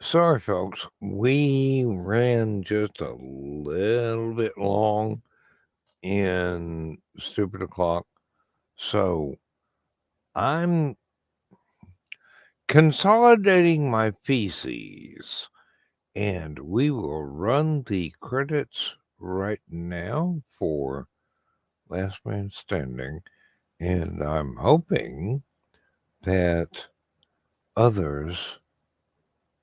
Sorry, folks. We ran just a little bit long in Stupid O'Clock. So I'm consolidating my feces and we will run the credits right now for Last Man Standing. And I'm hoping that others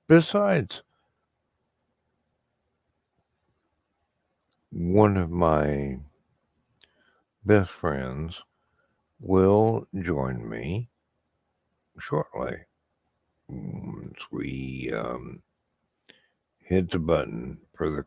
besides one of my best friends will join me shortly once we hit the button for the.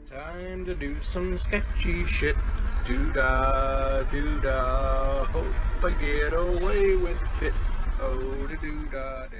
Time to do some sketchy shit. Doo-dah, doo-dah. Hope I get away with it. Oh, da doo-dah day.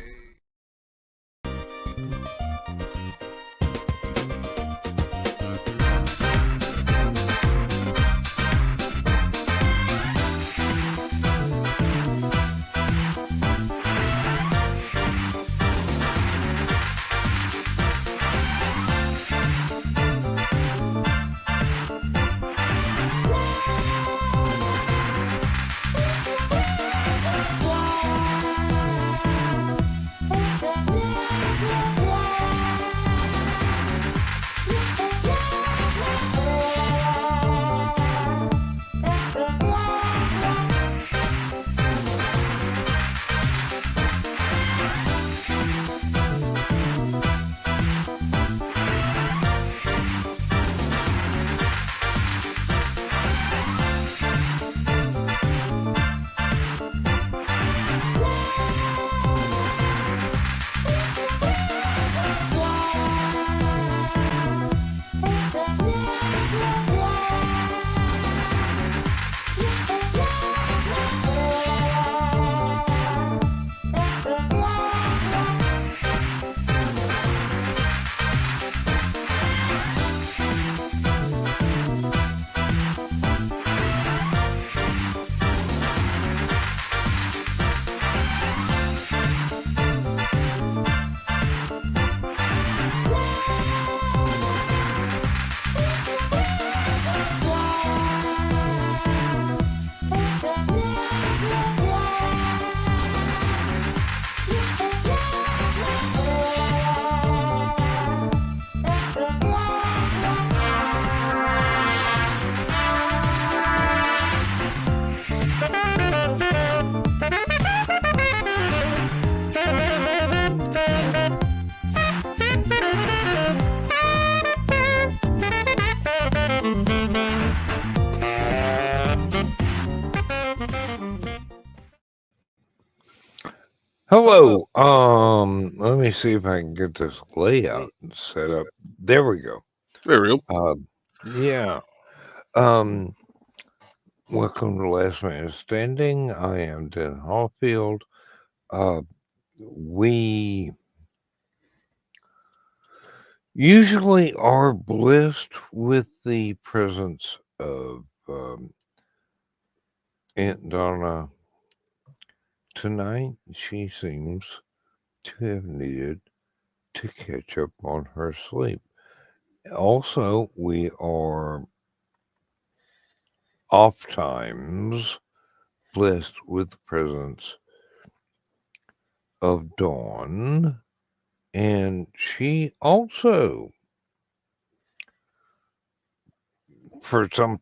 Hello. Let me see if I can get this layout set up. There we go. There we go. Yeah. Um, Welcome to Last Man Standing. I am Dan Hollifield. Uh, we usually are blessed with the presence of Aunt Donna. Tonight, she seems to have needed to catch up on her sleep. Also, we are oftentimes blessed with the presence of Dawn, and she also, for some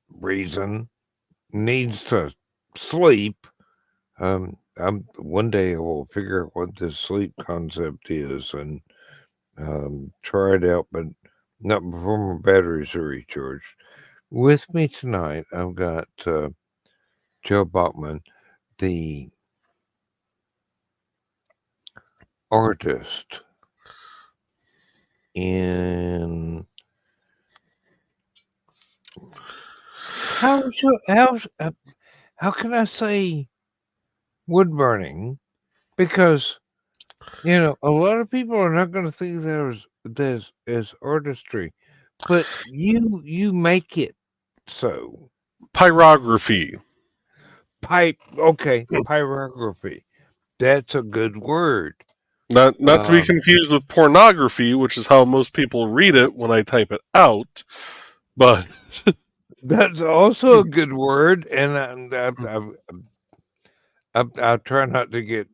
reason, needs to sleep. One day I will figure out what this sleep concept is and try it out, but not before my batteries are recharged. With me tonight, I've got Joe Bachman, the artist in How should, how can I say wood burning? Because a lot of people are not going to think there's artistry, but you make it so. Pyrography. Pyrography. That's a good word. Not to be Um, confused with pornography, which is how most people read it when I type it out. But that's also a good word, and I try not to get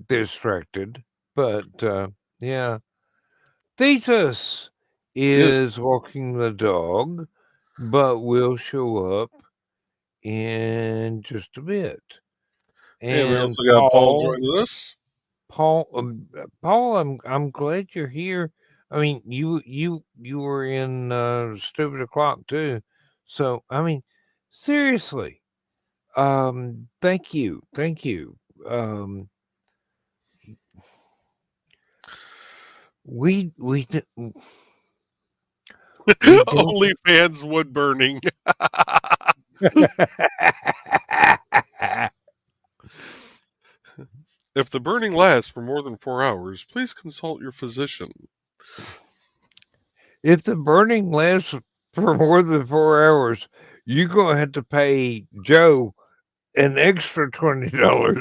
distracted. But yeah, Thesis yes, is walking the dog, but will show up in just a bit. and we And also got Paul joining us. Paul, I'm glad you're here. I mean, you were in Stupid O'clock too. So I mean, seriously, thank you. Um, we d- we don't. OnlyFans wood burning. If the burning lasts for more than 4 hours, please consult your physician. If the burning lasts for more than 4 hours, you're gonna have to pay Joe an extra $20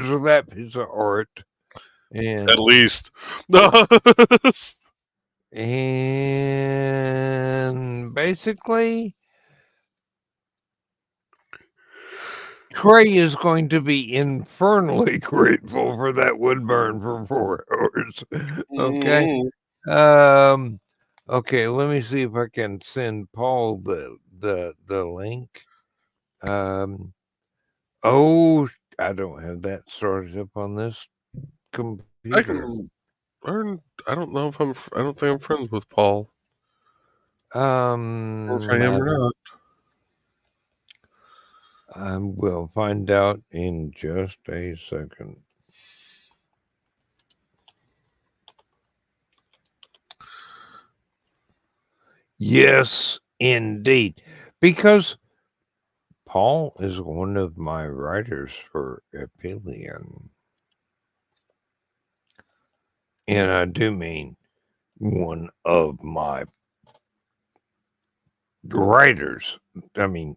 for that piece of art. At And least. and basically, Trey is going to be infernally grateful for that wood burn for 4 hours. Okay. Mm, Um. Okay. Let me see if I can send Paul the link. Um. Oh, I don't have that started up on this I computer. can earn. I don't know if I don't think I'm friends with Paul. Or if I am or I not. will find out in just a second. Yes, indeed. Because Paul is one of my writers for Aphelion. And I do mean one of my writers. I mean,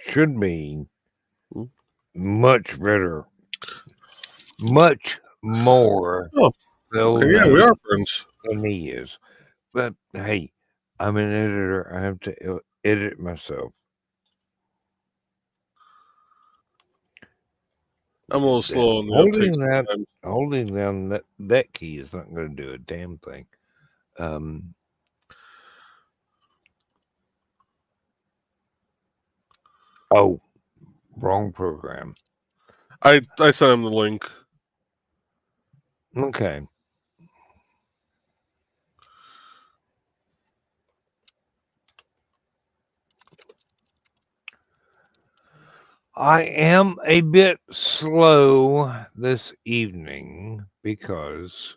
should mean Mm. much better, much more Oh, well okay. Yeah, we known are friends. than he is. But hey, I'm an editor. I have to edit myself. I'm a little That slow on the uptake sometimes. holding down that key is not going to do a damn thing. Um, oh, wrong program. I sent him the link. Okay. I am a bit slow this evening because,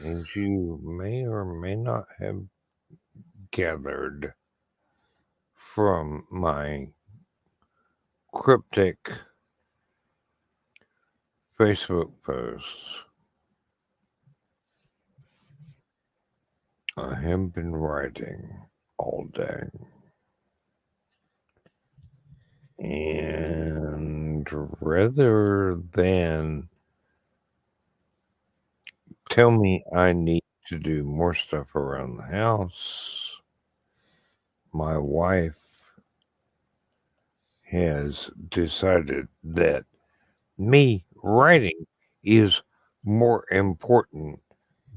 as you may or may not have gathered from my cryptic Facebook posts, I have been writing all day. And rather than tell me I need to do more stuff around the house, my wife has decided that me writing is more important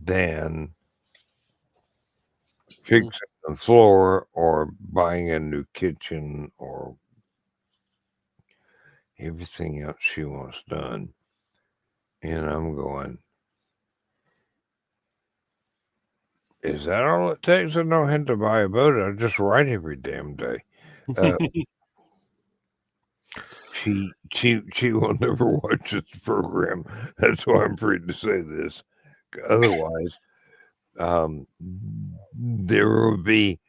than Mm. fixing the floor or buying a new kitchen or everything else she wants done. And I'm going, is that all it takes? I don't have to buy a boat. I just write every damn day. Uh, she will never watch this program. That's why I'm free to say this. Otherwise, there will be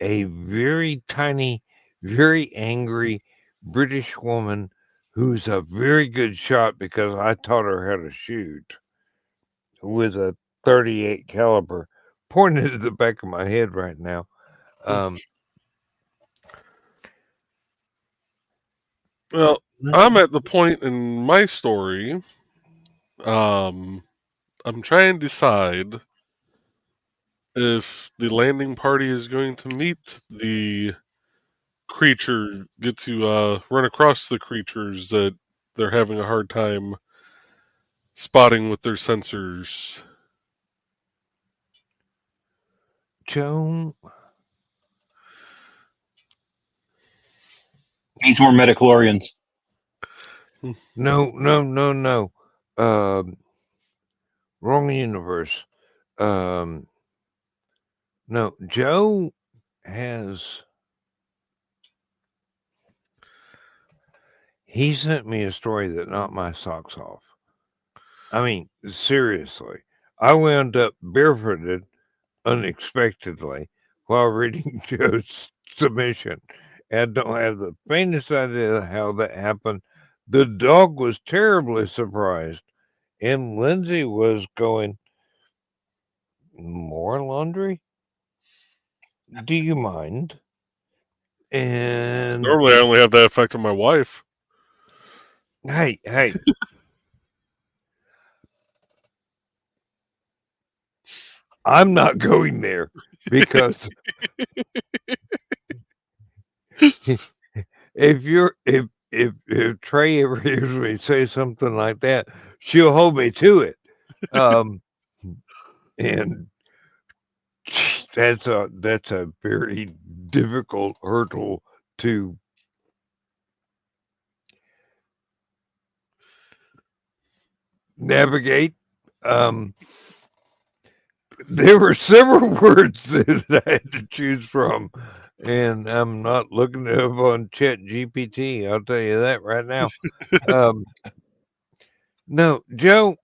a very tiny, very angry British woman who's a very good shot because I taught her how to shoot with a 38 caliber pointed at the back of my head right now. Um, Well, I'm at the point in my story. Um, I'm trying to decide if the landing party is going to meet the creature, get to run across the creatures that they're having a hard time spotting with their sensors. Joan, Needs more metachlorians. no. Wrong universe. Um, no, Joe has. He sent me a story that knocked my socks off. I mean, seriously. I wound up barefooted unexpectedly while reading Joe's submission. And I don't have the faintest idea how that happened. The dog was terribly surprised, and Lindsay was going, "More laundry? Do you mind?" And Normally, I only have that effect on my wife. hey, I'm not going there because if Trey ever hears me say something like that, she'll hold me to it. Um, and that's a very difficult hurdle to navigate. Um, there were several words that I had to choose from, and I'm not looking it up on Chat GPT. I'll tell you that right now. Um, no, Joe.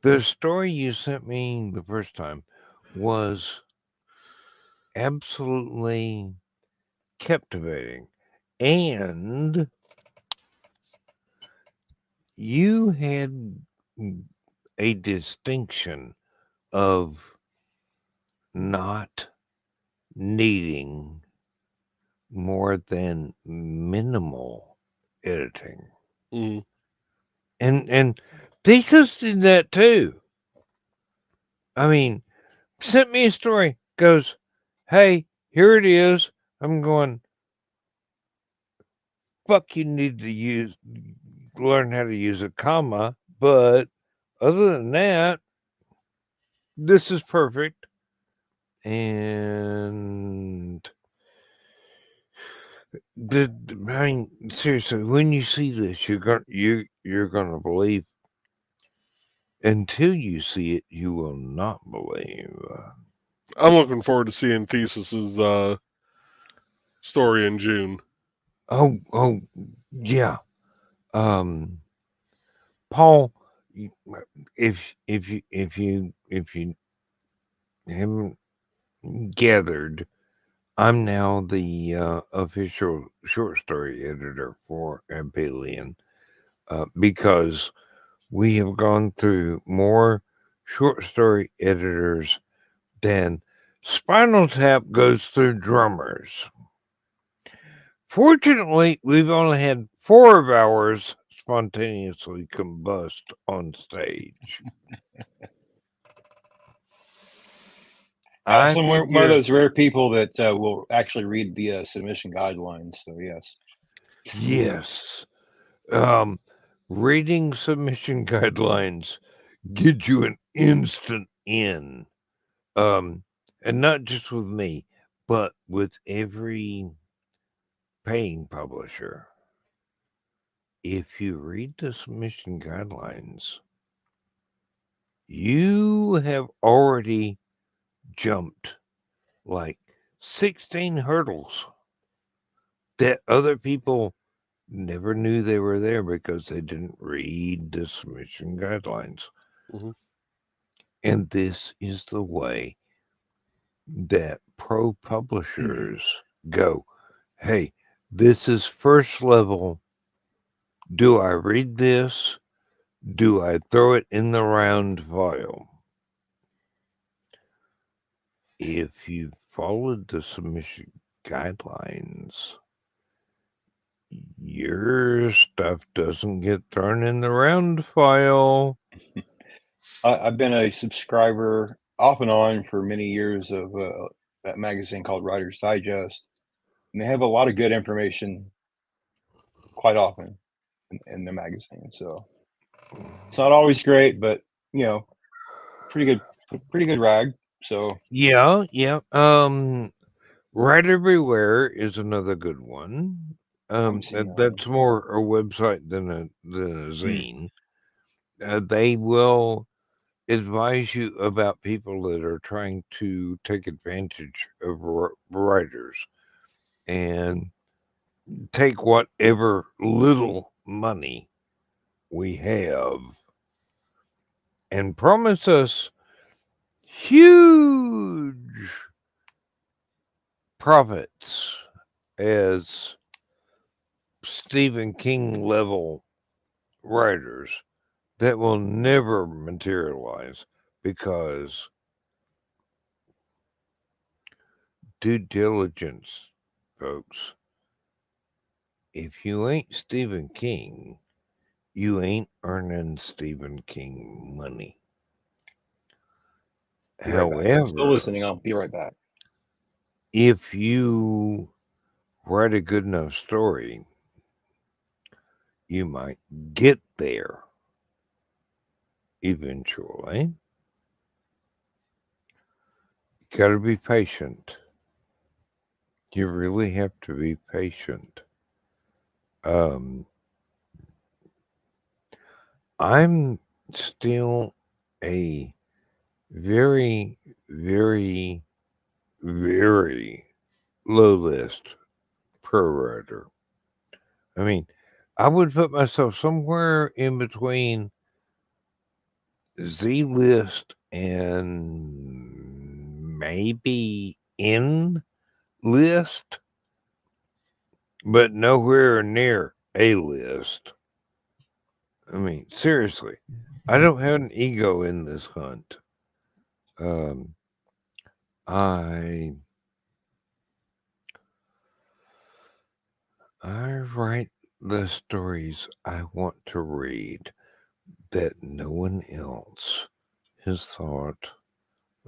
The story you sent me the first time was absolutely captivating, and you had a distinction of not needing more than minimal editing. Mm. And Thesis did that too. I mean, sent me a story, goes, "Hey, here it is." I'm going, "Fuck, you need to learn how to use a comma, but other than that, this is perfect." And I mean, seriously, when you see this, you're gonna believe. Until you see it, you will not believe. I'm looking forward to seeing Thesis's story in June. Oh, yeah. Um, Paul, if you haven't gathered, I'm now the official short story editor for Aphelion because we have gone through more short story editors than Spinal Tap goes through drummers. Fortunately, we've only had 4 of ours spontaneously combust on stage. I I'm one of figure, those rare people that will actually read the submission guidelines. So yes. yes, um, reading submission guidelines gives you an instant in. Um, and not just with me, but with every paying publisher. If you read the submission guidelines, you have already jumped like 16 hurdles that other people never knew they were there because they didn't read the submission guidelines. Mm-hmm. And this is the way that pro publishers go. Hey, this is first level. Do I read this? Do I throw it in the round file? If you followed the submission guidelines, your stuff doesn't get thrown in the round file. I've been a subscriber off and on for many years of that magazine called Writer's Digest, and they have a lot of good information quite often in the magazine. So it's not always great, but pretty good rag. So Yeah, yeah. Right Everywhere is another good one. I haven't seen that one. That's more a website than a Mm. zine. They will advise you about people that are trying to take advantage of writers and take whatever little money we have and promise us huge profits as Stephen King level writers that will never materialize because due diligence, folks. If you ain't Stephen King, you ain't earning Stephen King money. Be right back. I'm still However, listening. I'll be right back. if you write a good enough story, you might get there eventually. You gotta be patient. You really have to be patient. Um, I'm still a very, very, very low list pro writer. I mean, I would put myself somewhere in between Z list and maybe N list, but nowhere near A list. I mean, seriously, I don't have an ego in this hunt. Um, I I write the stories I want to read that no one else has thought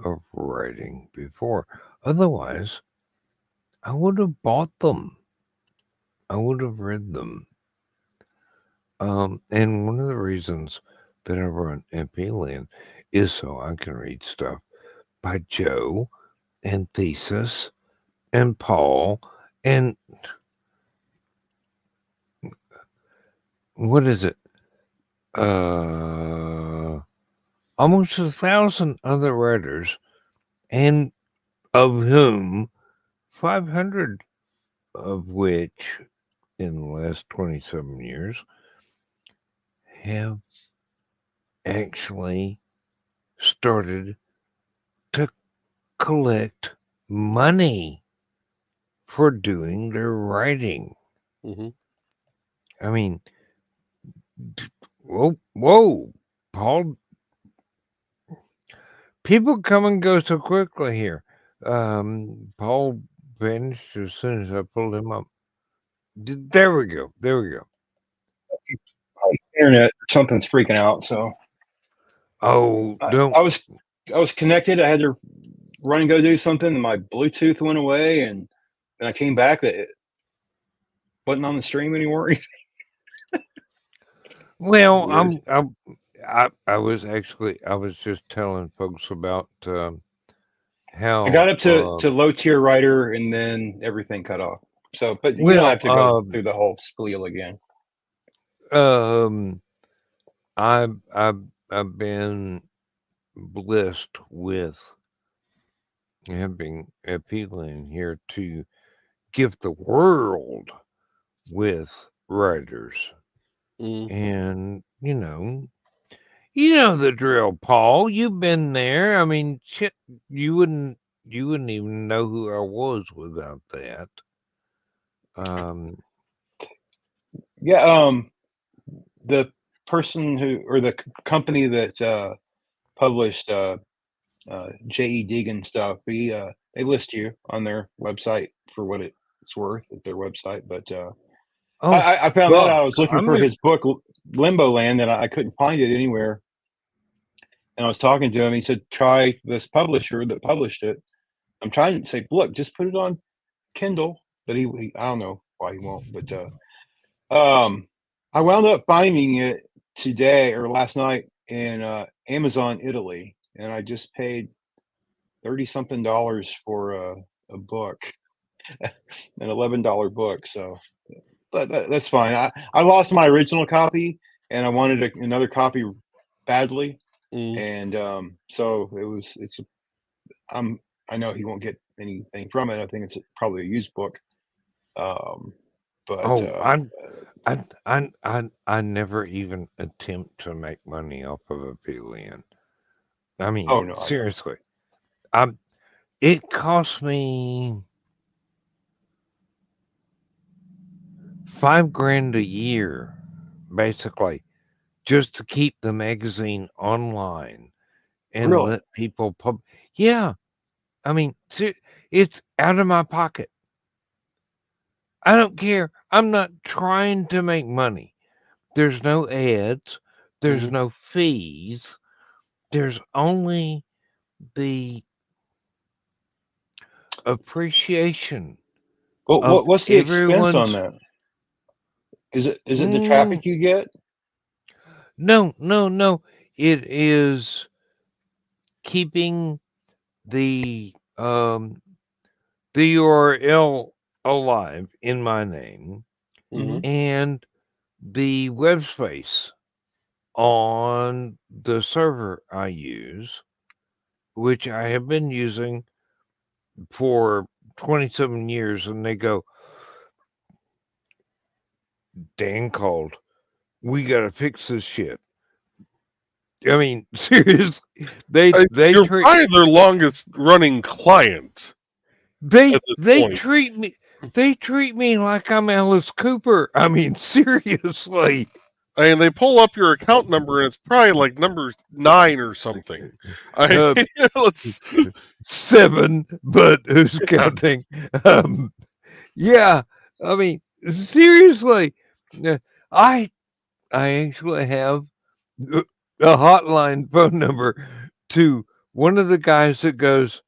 of writing before. Otherwise, I would have bought them. I would have read them. And one of the reasons that I run Aphelion is so I can read stuff by Joe and Thesis and Paul and what is it? Uh, Almost 1,000 other writers, and of whom 500 of which in the last 27 years have actually started to collect money for doing their writing. Hmm. I mean, whoa, Paul, people come and go so quickly here. Paul vanished as soon as I pulled him up. There we go. There we go. Internet, something's freaking out. So Oh, I, don't. I was connected. I had to run and go do something. And my Bluetooth went away, and I came back. That it wasn't on the stream anymore. Well, Weird. I was actually I was just telling folks about I got how up to low tier writer, and then everything cut off. So, but you don't well have to go through the whole spiel again. um I've been blessed with having people in here to gift the world with writers. Mm. And, You know the drill, Paul. You've been there. I mean, shit, you wouldn't even know who I was without that. Um, Yeah. The person who or the company that published J.E. Deegan stuff, they list you on their website for what it's worth at their website. But oh I found that out. fuck! I was looking I'm for a, his book Limbo Land, and I couldn't find it anywhere. And I was talking to him. He said, "Try this publisher that published it." I'm trying to say, "Look, just put it on Kindle," but he I don't know why he won't. But I wound up finding it today or last night in Amazon Italy, and I just paid $30 something for a book, an $11 book. So, but that's fine. I lost my original copy, and I wanted another copy badly, Mm. and so it's. I'm. I know he won't get anything from it. I think it's probably a used book. Um, but oh I never even attempt to make money off of Aphelion. I mean, oh no, I know. seriously, I'm. It cost me $5 grand a year, basically, just to keep the magazine online and Really? let people pub. Yeah, I mean, it's out of my pocket. I don't care. I'm not trying to make money. There's no ads. There's Hmm. no fees. There's only the appreciation Well, of what's the expense on everyone's. that? Is it the Mm, traffic you get? no, no, no. It is keeping the um the URL alive in my name Hmm. and the web space on the server I use, which I have been using for 27 years, and they go, Dan called. We gotta fix this shit. I mean, seriously, they You're treat probably their longest running client they at this they point. treat me they treat me like I'm Alice Cooper. I mean, seriously. And they pull up your account number, and it's probably like number 9 or something. I Uh, let's 7, but who's counting? Um, yeah, I mean, seriously, uh, I I actually have a hotline phone number to one of the guys that goes,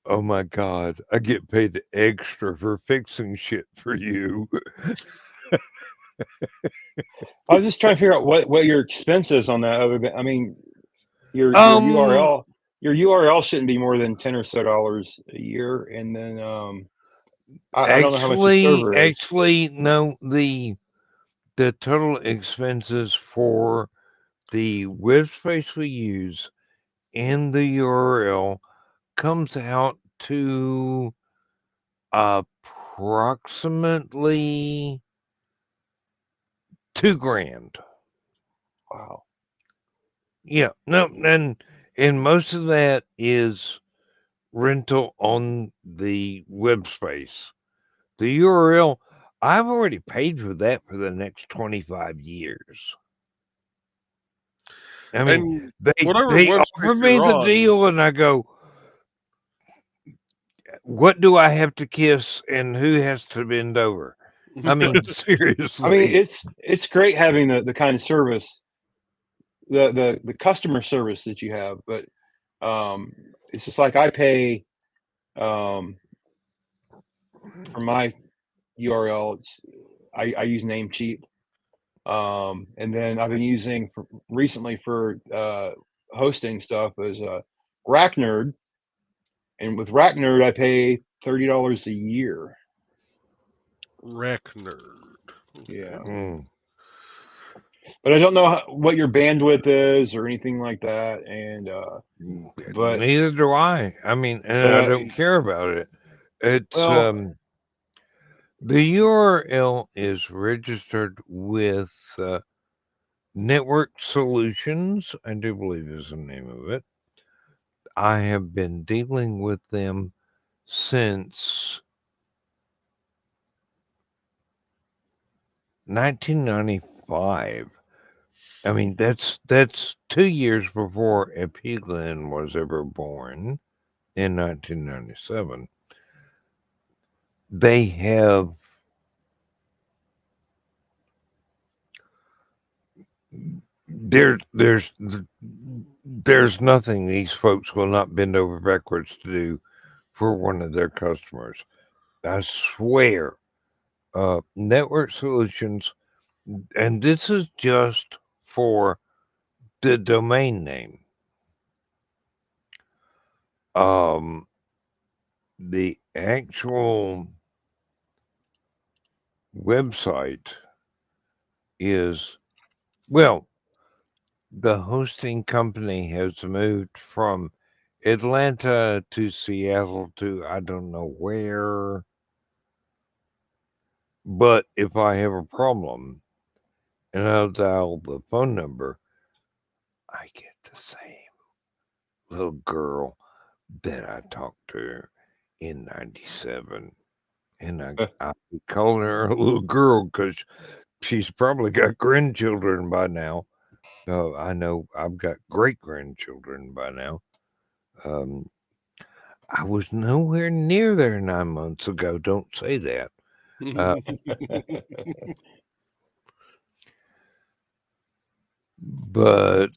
"Oh my God, I get paid extra for fixing shit for you." I was just trying to figure out what your expense is on that. Other than, I mean, your Um, URL shouldn't be more than $10 or so a year, and then I don't know how much the server is. actually, no. The total expenses for the web space we use and the URL comes out to approximately 2 grand. Wow. Yeah, no, and most of that is rental on the web space. The URL, I've already paid for that for the next 25 years. I mean, and they whatever they web space offer me you're the on. deal, and I go, "What do I have to kiss, and who has to bend over?" I mean, I mean, seriously. it's great having the kind of service, the customer service that you have, but it's just like I pay um, for my URL. I use Namecheap, and then I've been using recently for hosting stuff as Racknerd, and with Racknerd I pay $30 a year. Rack nerd. Yeah, Okay. Mm, but I don't know what your bandwidth is or anything like that, and but neither do I. I mean, and but I don't care about it. It's well, the URL is registered with Network Solutions, I do believe is the name of it. I have been dealing with them since 1995. I mean, that's 2 years before Aphelion was ever born in 1997. They have there there's nothing these folks will not bend over backwards to do for one of their customers. I swear. Network Solutions, and this is just for the domain name. Um, the actual website is, well, the hosting company has moved from Atlanta to Seattle to I don't know where. But if I have a problem and I'll dial the phone number, I get the same little girl that I talked to in '97. And I keep calling her a little girl because she's probably got grandchildren by now. I know I've got great grandchildren by now. Um, I was nowhere near there 9 months ago. Don't say that. Uh, but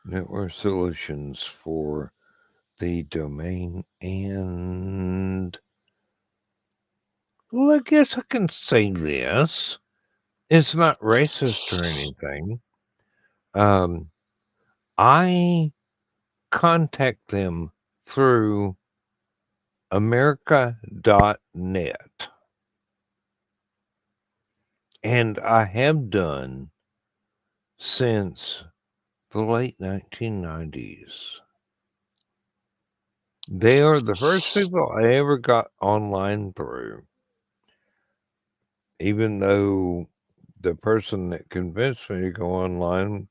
Network Solutions for the domain, and well, I guess I can say this. It's not racist or anything. Um, I contact them through America.net, and I have done since the late 1990s. They are the first people I ever got online through, even though the person that convinced me to go online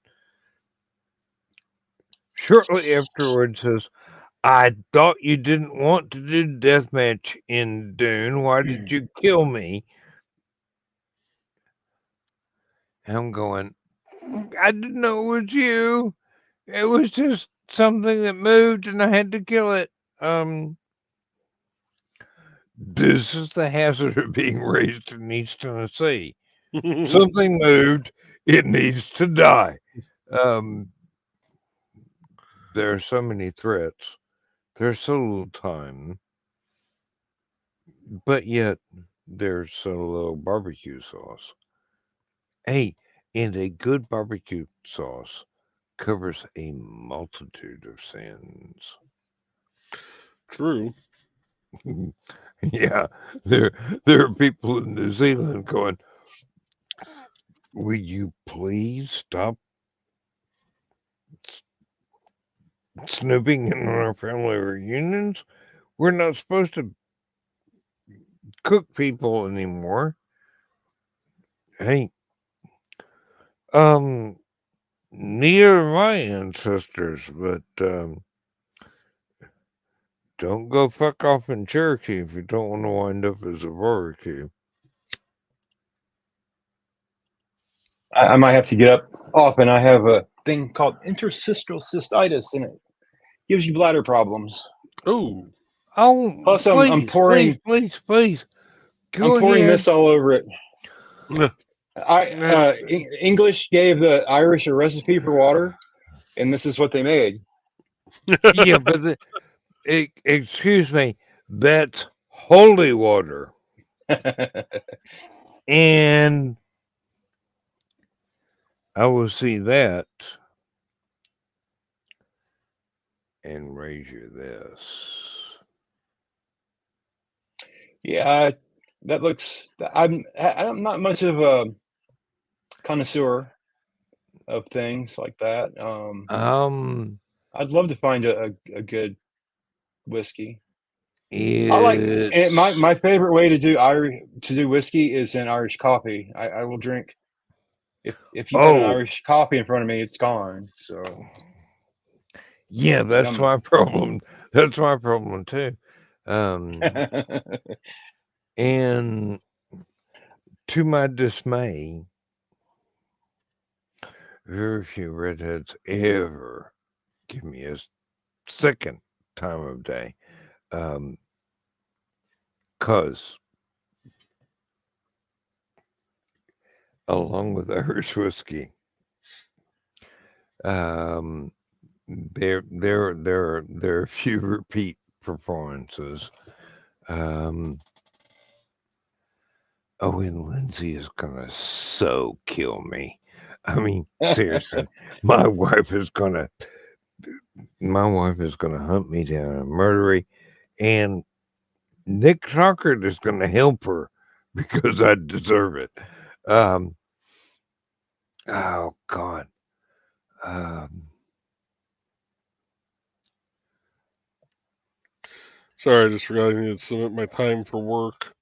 shortly afterwards says, I thought you didn't want to do deathmatch in Dune. Why did you kill me? And I'm going, I didn't know it was you. It was just something that moved and I had to kill it. This is the hazard of being raised in East Tennessee. Something moved, it needs to die. Um, there are so many threats. There's so little time, but yet there's so little barbecue sauce. Hey, and a good barbecue sauce covers a multitude of sins. True. Yeah, there there are people in New Zealand going, will you please stop snooping in our family reunions? We're not supposed to cook people anymore. Hey, um, neither are my ancestors, but don't go fuck off in Cherokee if you don't want to wind up as a barbecue. I might have to get up often. I have a thing called interstitial cystitis, and it gives you bladder problems. Oh. Oh, Plus, I'm please, please, pouring please, please, I'm go pouring ahead. this all over it. English gave the Irish a recipe for water, and this is what they made. Yeah, but excuse me, that's holy water, and I will see that and raise you this. Yeah, that looks. I'm not much of a connoisseur of things like that. Um, I'd love to find a good whiskey. I like and It's my favorite way to do whiskey is in Irish coffee. I will drink if you put an oh Irish coffee in front of me, it's gone. So yeah, that's I'm my problem. That's my problem too. Um, and to my dismay, very few redheads ever give me a second time of day. Um, 'Cause along with Irish whiskey, um, there are few repeat performances. Um, oh, and Lindsay is gonna so kill me. I mean, seriously, my wife is gonna my wife is gonna hunt me down and murder me, and Nick Cockert is gonna help her because I deserve it. Um, oh God. Um, Sorry, I just forgot I needed to submit my time for work.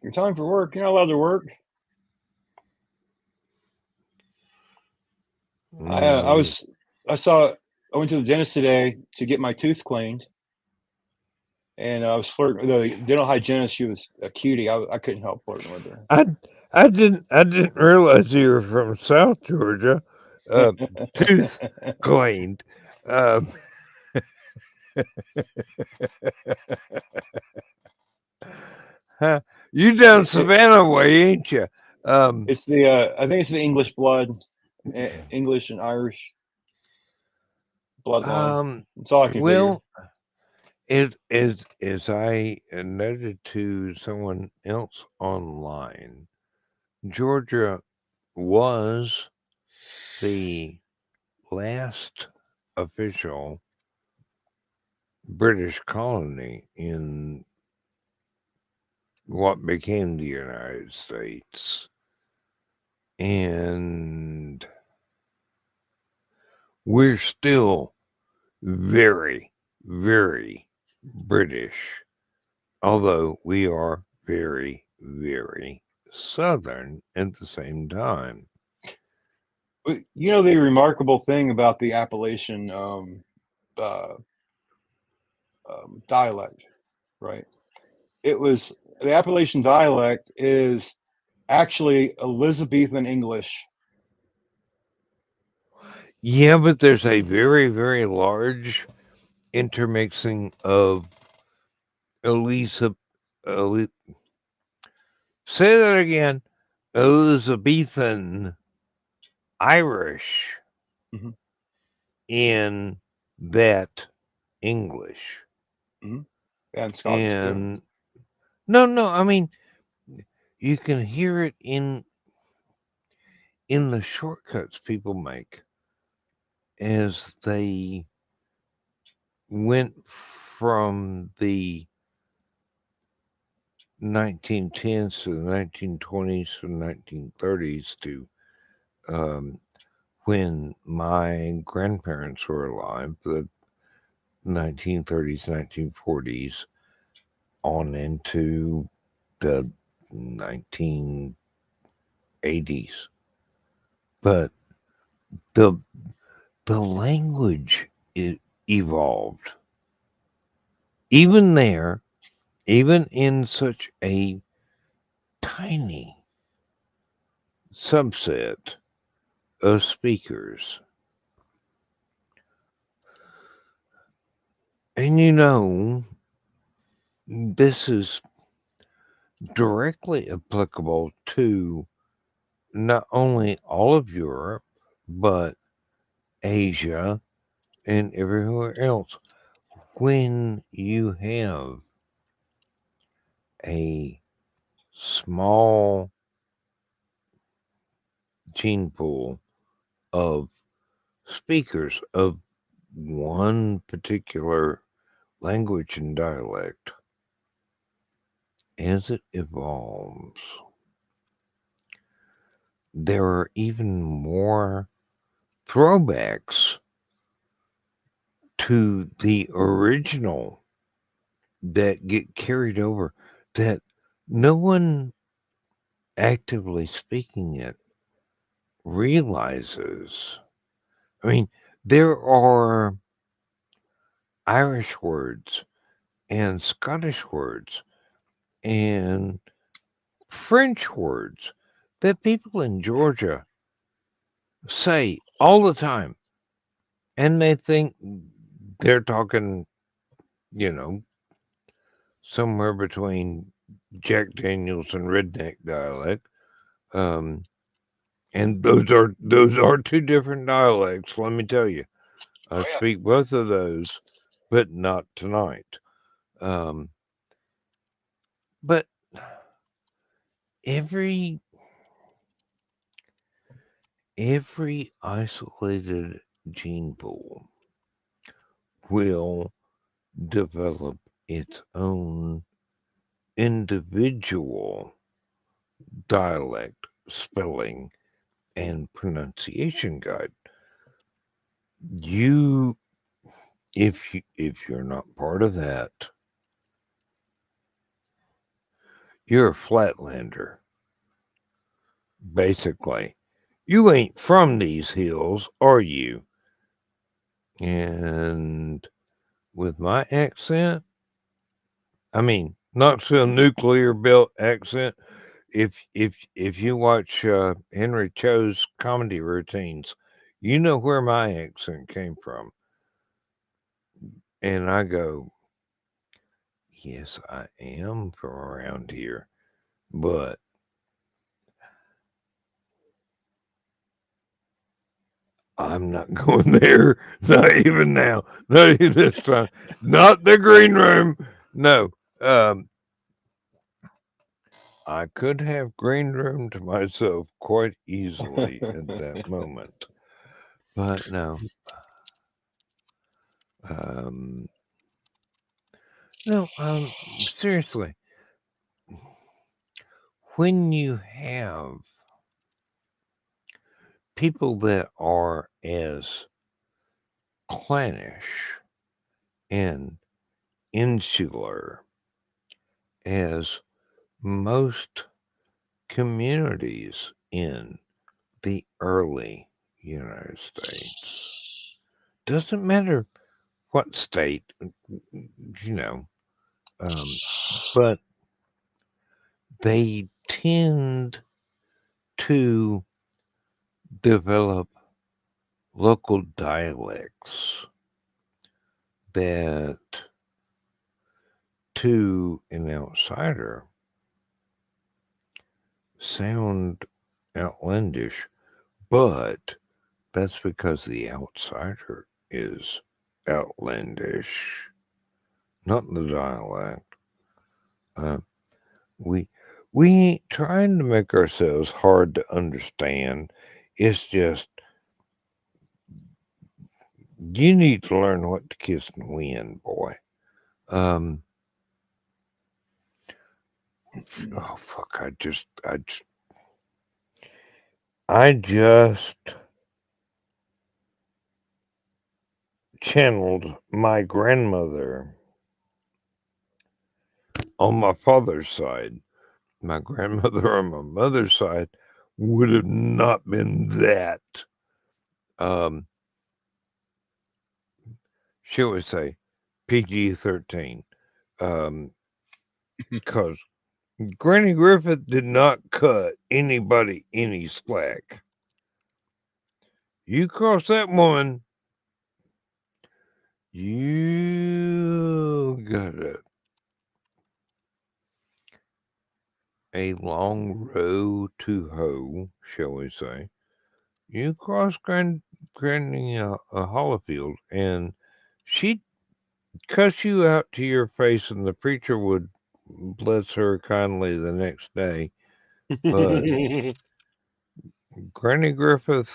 Your time for work. You're not allowed to work. I mm, was I went to the dentist today to get my tooth cleaned, and I was flirting with the dental hygienist. She was a cutie. I couldn't help flirting with her. I I didn't realize you were from South Georgia. Uh, Tooth cleaned. Um, huh, you down it, Savannah way, ain't you? Um, it's the I think it's the English blood, English and Irish bloodline. um, That's all I can figure. well, as I noted to someone else online, Georgia was the last official British colony in what became the United States. And we're still very, very British, although we are very, very Southern at the same time. You know the remarkable thing about the Appalachian uh, dialect, right? It was the Appalachian dialect is actually Elizabethan English. Yeah, but there's a very, very large intermixing of Elisa. Eli- Say that again. Elizabethan Irish Hmm. in that English. Hmm. And Scottish too. And no, no, I mean you can hear it in the shortcuts people make as they went from the 1910s to the 1920s to the 1930s to um, when my grandparents were alive, the 1930s, 1940s, on into the 1980s. But the the language evolved. Even there, even in such a tiny subset of speakers. And this is directly applicable to not only all of Europe, but Asia and everywhere else. When you have a small gene pool of speakers of one particular language and dialect, as it evolves, there are even more throwbacks to the original that get carried over that no one actively speaking it realizes. I mean, there are Irish words and Scottish words and French words that people in Georgia say all the time, and they think they're talking, you know, somewhere between Jack Daniels and redneck dialect. Um, and those are two different dialects. Let me tell you, I Oh yeah. speak both of those, but not tonight. Um, but every every isolated gene pool will develop its own individual dialect, spelling, and pronunciation guide. You, if you're not part of that, you're a flatlander, basically. You ain't from these hills, are you? And with my accent, I mean, not so nuclear built accent. If you watch Henry Cho's comedy routines, you know where my accent came from. And I go, yes, I am from around here, but I'm not going there. Not even now. Not even this time. Not the green room. No. Um, I could have green roomed myself quite easily at that moment, but no. Um, no. Seriously, when you have people that are as clannish and insular as most communities in the early United States. Doesn't matter what state, you know, um, but they tend to develop local dialects that, to an outsider, sound outlandish, but that's because the outsider is outlandish, not the dialect. Uh, we we ain't trying to make ourselves hard to understand. It's just you need to learn what to kiss and win, boy. Um, oh fuck! I just channeled my grandmother on my father's side. My grandmother on my mother's side would have not been that. Um, she would say PG-13. Because Granny Griffith did not cut anybody any slack. You cross that woman, you got a long row to hoe, shall we say. You cross Granny Hollifield, and she'd cuss you out to your face, and the preacher would bless her kindly the next day. But Granny Griffith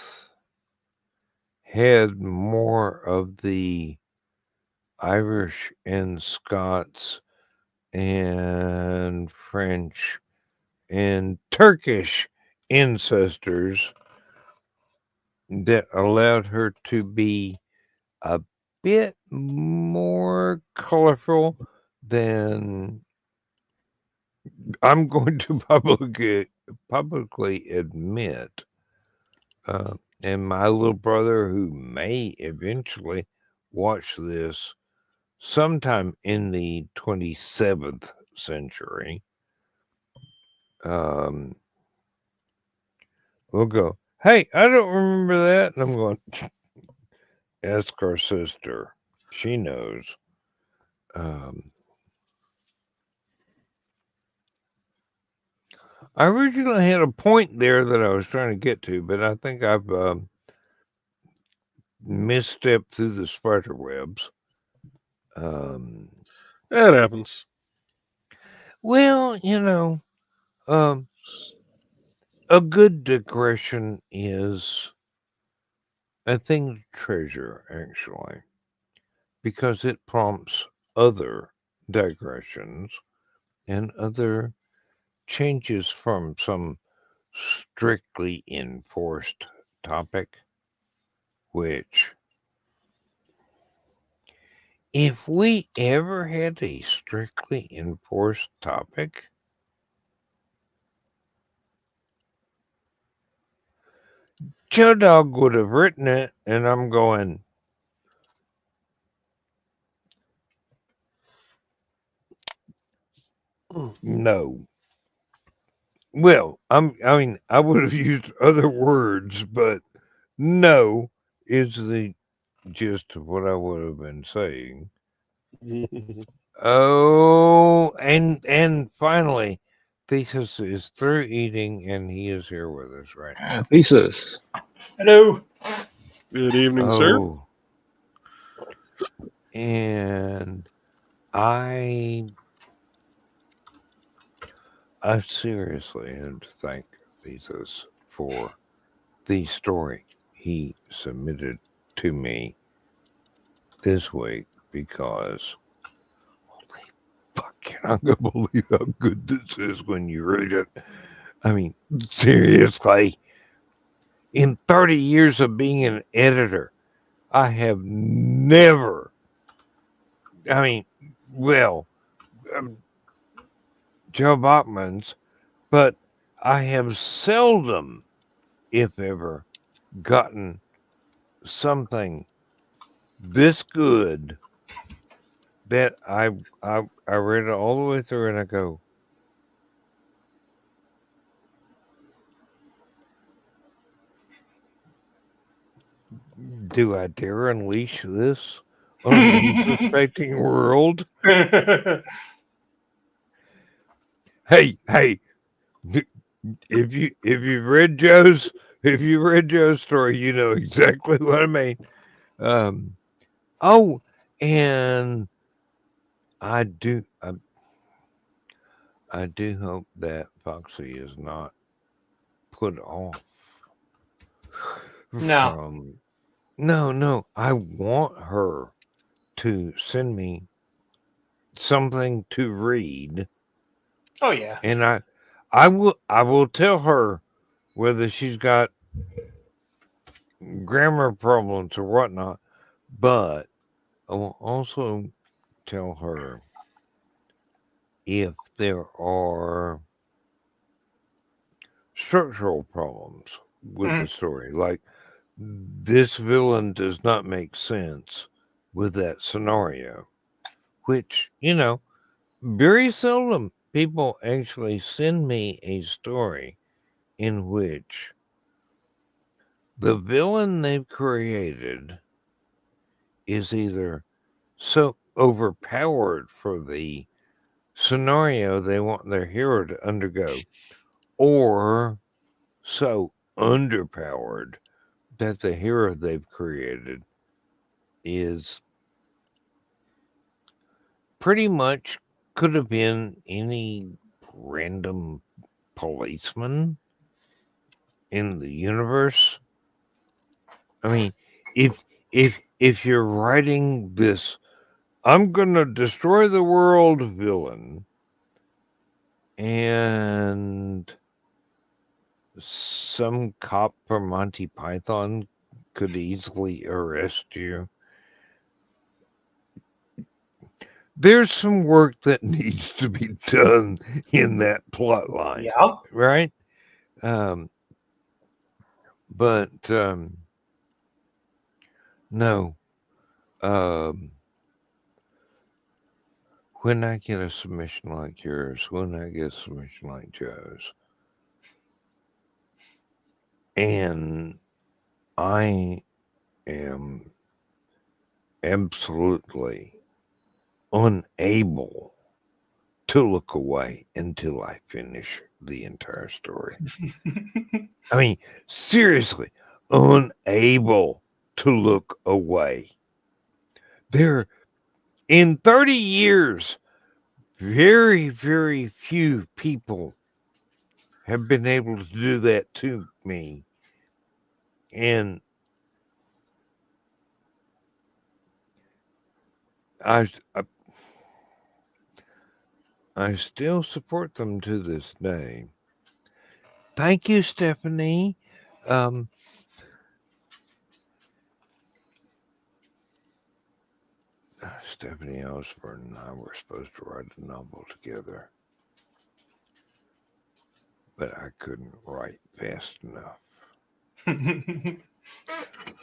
had more of the Irish and Scots and French and Turkish ancestors that allowed her to be a bit more colorful, then I'm going to publicly admit, and my little brother, who may eventually watch this sometime in the 27th century, um, will go, "Hey, I don't remember that," and I'm going, "Ask our sister; she knows." Um, I originally had a point there that I was trying to get to, but I think I've misstepped through the spider webs. Um, That happens. well, um, a good digression is a thing to treasure, actually, because it prompts other digressions and other changes from some strictly enforced topic, which, if we ever had a strictly enforced topic, Joe Dog would have written it, and I'm going, no. Well, I mean, I would have used other words, but no is the gist of what I would have been saying. Oh, and finally, Thesis is through eating, and he is here with us right now. Thesis. Hello. Good evening, sir. Oh, and I seriously have to thank Thesis for the story he submitted to me this week because holy fuck, you're not gonna believe how good this is when you read it. I mean, seriously, in 30 years of being an editor, I have never, I mean, well, um, Joe Bachman's, but I have seldom, if ever, gotten something this good that I read it all the way through and I go, do I dare unleash this on an unsuspecting world? Hey, if you read Joe's story, you know exactly what I mean. Um, oh, and I do I do hope that Foxy is not put off No. from. No, I want her to send me something to read, Oh yeah. and I will tell her whether she's got grammar problems or whatnot, but I will also tell her if there are structural problems with the Mhm. story, like this villain does not make sense with that scenario, which, very seldom people actually send me a story in which the villain they've created is either so overpowered for the scenario they want their hero to undergo, or so underpowered that the hero they've created is pretty much could have been any random policeman in the universe. I mean, if you're writing this, I'm gonna destroy the world villain, and some cop from Monty Python could easily arrest you. there's some work that needs to be done in that plot line, Yeah. right? Um, but no, um, when I get a submission like yours, when I get a submission like Joe's, and I am absolutely unable to look away until I finish the entire story. I mean, seriously, unable to look away. There, in 30 years, very, very few people have been able to do that to me. And I, I, I still support them to this day. Thank you, Stephanie. Um, Stephanie Osborne and I were supposed to write a novel together, but I couldn't write fast enough.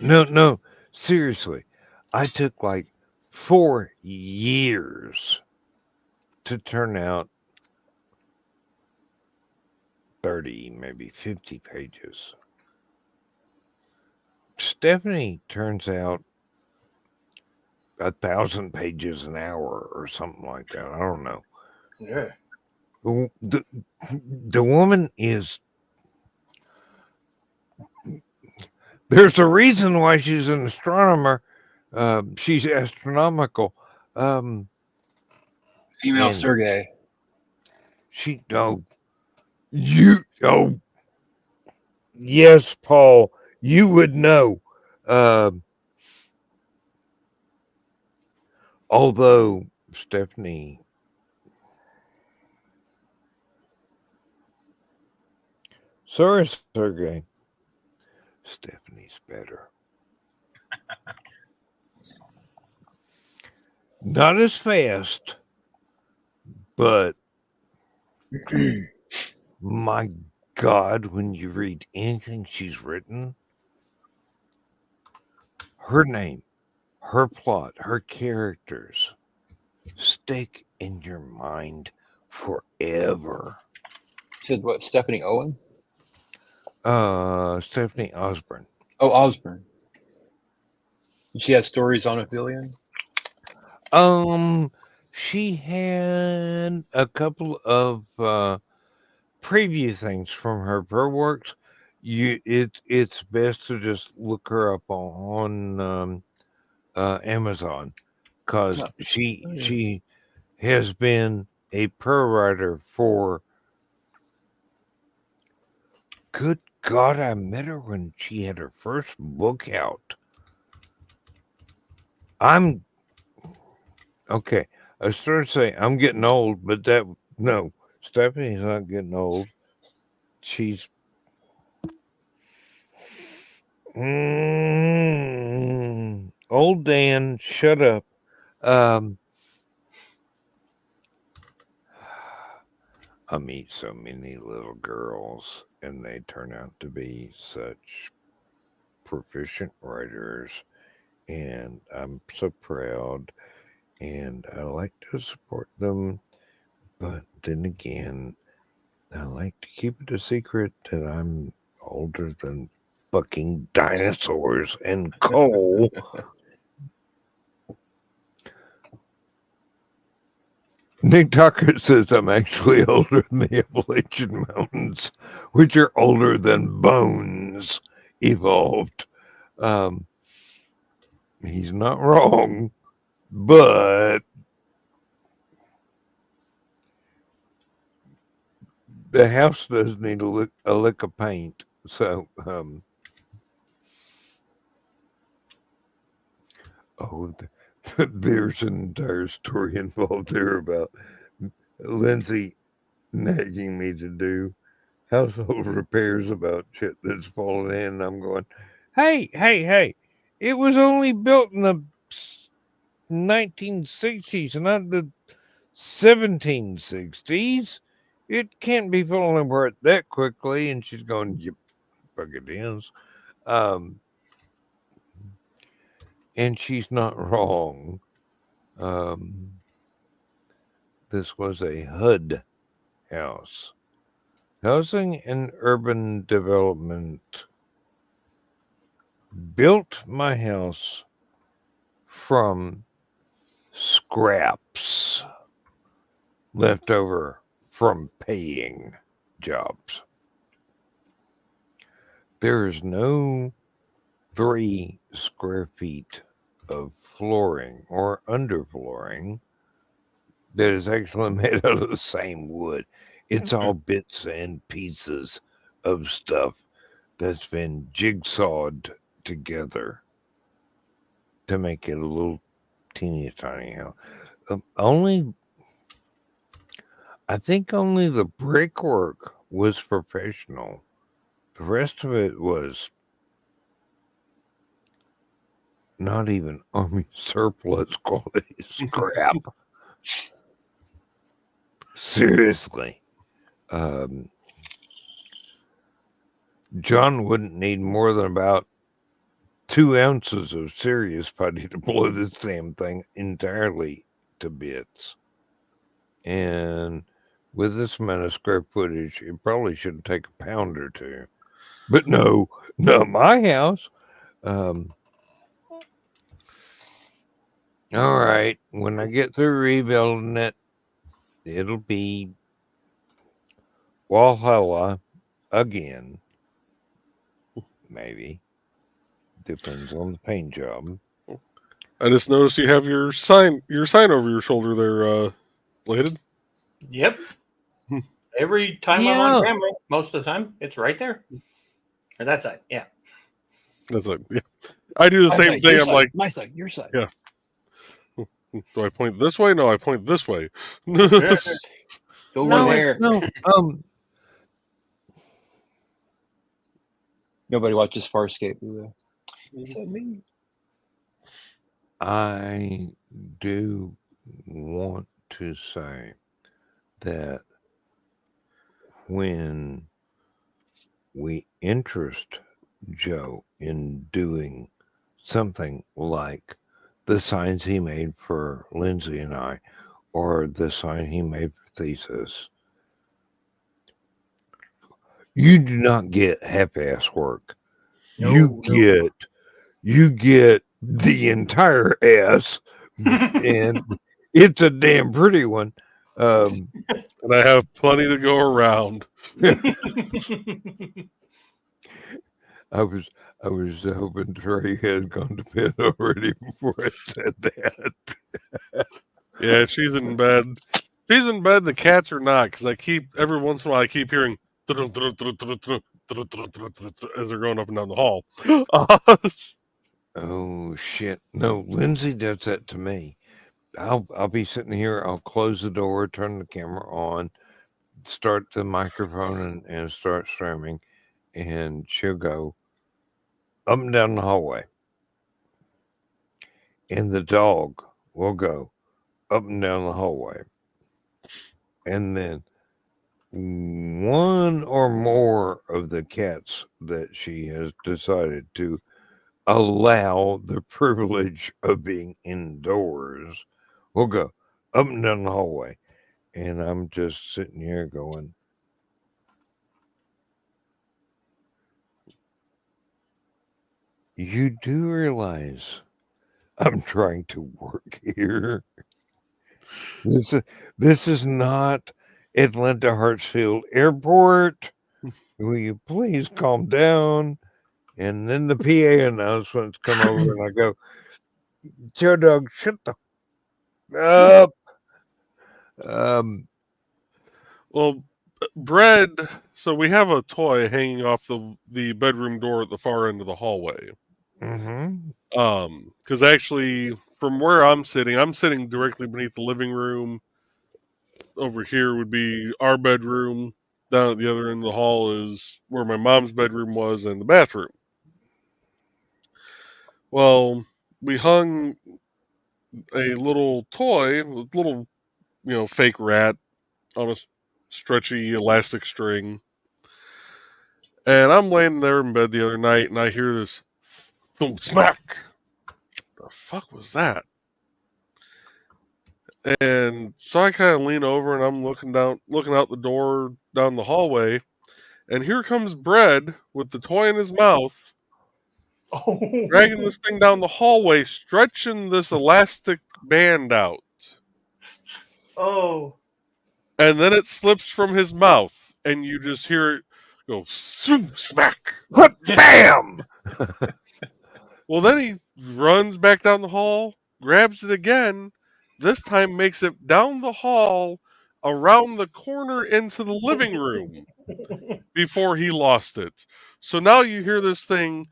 No, no, seriously. I took like 4 years to turn out 30, maybe 50 pages. Stephanie turns out 1,000 pages an hour or something like that. I don't know. Yeah. The, the woman is. There's a reason why she's an astronomer. She's astronomical. Um, Female and Sergey. she, oh, oh, yes, Paul, you would know. Um, although Stephanie, sorry, Sergey, Stephanie's better. Not as fast, but my God, when you read anything she's written, her name, her plot, her characters stick in your mind forever. You said what? Stephanie Owen? Stephanie Osborne. Oh, Osborne. She has stories on Aphelion. Um, she had a couple of preview things from her pro works. It's best to just look her up on Amazon because No. she has been a pro writer for. Good God, I met her when she had her first book out. I'm okay. I started saying I'm getting old, but that no, Stephanie's not getting old. She's old Dan. Shut up. Um, I meet so many little girls, and they turn out to be such proficient writers, and I'm so proud, and I like to support them. But then again, I like to keep it a secret that I'm older than fucking dinosaurs and coal. Nick Tucker says I'm actually older than the Appalachian Mountains, which are older than bones evolved. Um, he's not wrong, but the house does need a lick of paint. So, oh, there's an entire story involved there about Lindsay nagging me to do household repairs about shit that's fallen in. And I'm going, hey, hey, hey, it was only built in the 1960s, not the 1760s. It can't be falling apart that quickly. And she's going, yep, fuck it is. Um, and she's not wrong. Um, this was a HUD house. Housing and Urban Development built my house from scraps left over from paying jobs. There is no 3 square feet of flooring or underflooring that is actually made out of the same wood. It's all bits and pieces of stuff that's been jigsawed together to make it a little teeny tiny house. Only, I think only the brickwork was professional. The rest of it was not even army surplus quality scrap. Seriously. John wouldn't need more than about 2 ounces of serious putty to blow this damn thing entirely to bits. And with this amount of square footage, it probably should take a pound or two. But no, not my house. All right, when I get through rebuilding it, it'll be Walhalla again. Maybe. Depends on the paint job. I just noticed you have your sign over your shoulder there, Bladed. Yep. Every time I'm on camera, most of the time, it's right there. Or that side, yeah. That's like, yeah. I do the My same side, thing. your I'm side, like, my side, your side. Yeah. Do I point this way? No, I point this way. Go over there. No. Nobody watches Farscape, do they? Is that me? I do want to say that when we interest Joe in doing something like the signs he made for Lindsay and I, or the sign he made for Thesis, you do not get half-ass work. You get the entire ass, and it's a damn pretty one. And I have plenty to go around. I was hoping Trey had gone to bed already before I said that. Yeah, she's in bed. She's in bed. The cats are not, because I keep every once in a while I keep hearing as they're going up and down the hall. Oh shit! No, Lindsay does that to me. I'll be sitting here. I'll close the door, turn the camera on, start the microphone, and start streaming, and she'll go up and down the hallway, and the dog will go up and down the hallway, and then one or more of the cats that she has decided to allow the privilege of being indoors will go up and down the hallway. And I'm just sitting here going, you do realize I'm trying to work here. This is not Atlanta Hartsfield Airport. Will you please calm down? And then the PA announcements come over, and I go, Joe Dog, shut the up. Well, Bread. So we have a toy hanging off the bedroom door at the far end of the hallway. Because actually, from where I'm sitting directly beneath the living room. Over here would be our bedroom. Down at the other end of the hall is where my mom's bedroom was and the bathroom. Well, we hung a little toy, little fake rat on a stretchy elastic string. And I'm laying there in bed the other night, and I hear this thump smack. The fuck was that? And so I kind of lean over, and I'm looking out the door down the hallway, and here comes Bread with the toy in his mouth, dragging this thing down the hallway, stretching this elastic band out. Oh. And then it slips from his mouth, and you just hear it go smack. Bam! Well, then he runs back down the hall, grabs it again, this time makes it down the hall, around the corner into the living room before he lost it. So now you hear this thing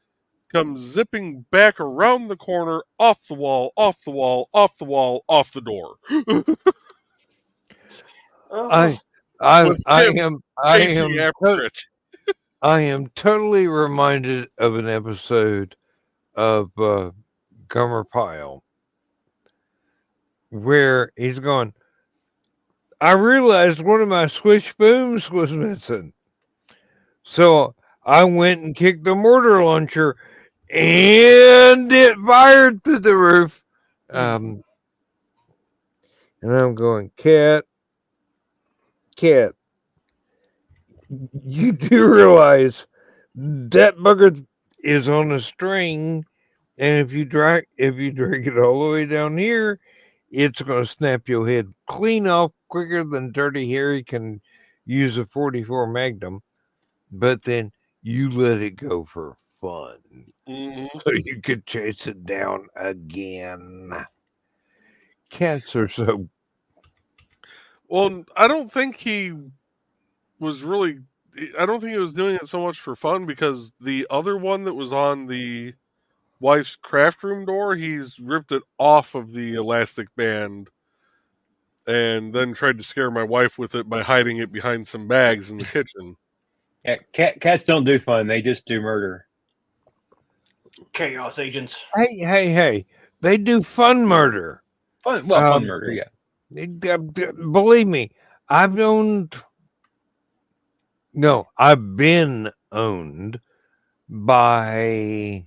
come zipping back around the corner, off the wall, off the wall, off the wall, off the door. I With him chasing after it. I am totally reminded of an episode of Gummer Pile where he's going, I realized one of my swish booms was missing. So I went and kicked the mortar launcher and it fired through the roof. And I'm going, Cat, you do realize that bugger is on a string, and if you drag it all the way down here, it's going to snap your head clean off quicker than Dirty Harry can use a 44 Magnum. But then you let it go for fun, so you could chase it down again. Cats are so. Well, I don't think he was really. I don't think he was doing it so much for fun, because the other one that was on the wife's craft room door, he's ripped it off of the elastic band and then tried to scare my wife with it by hiding it behind some bags in the kitchen. Yeah, cats don't do fun; they just do murder. Chaos agents. Hey! They do fun murder. Fun murder, yeah. Believe me, I've been owned by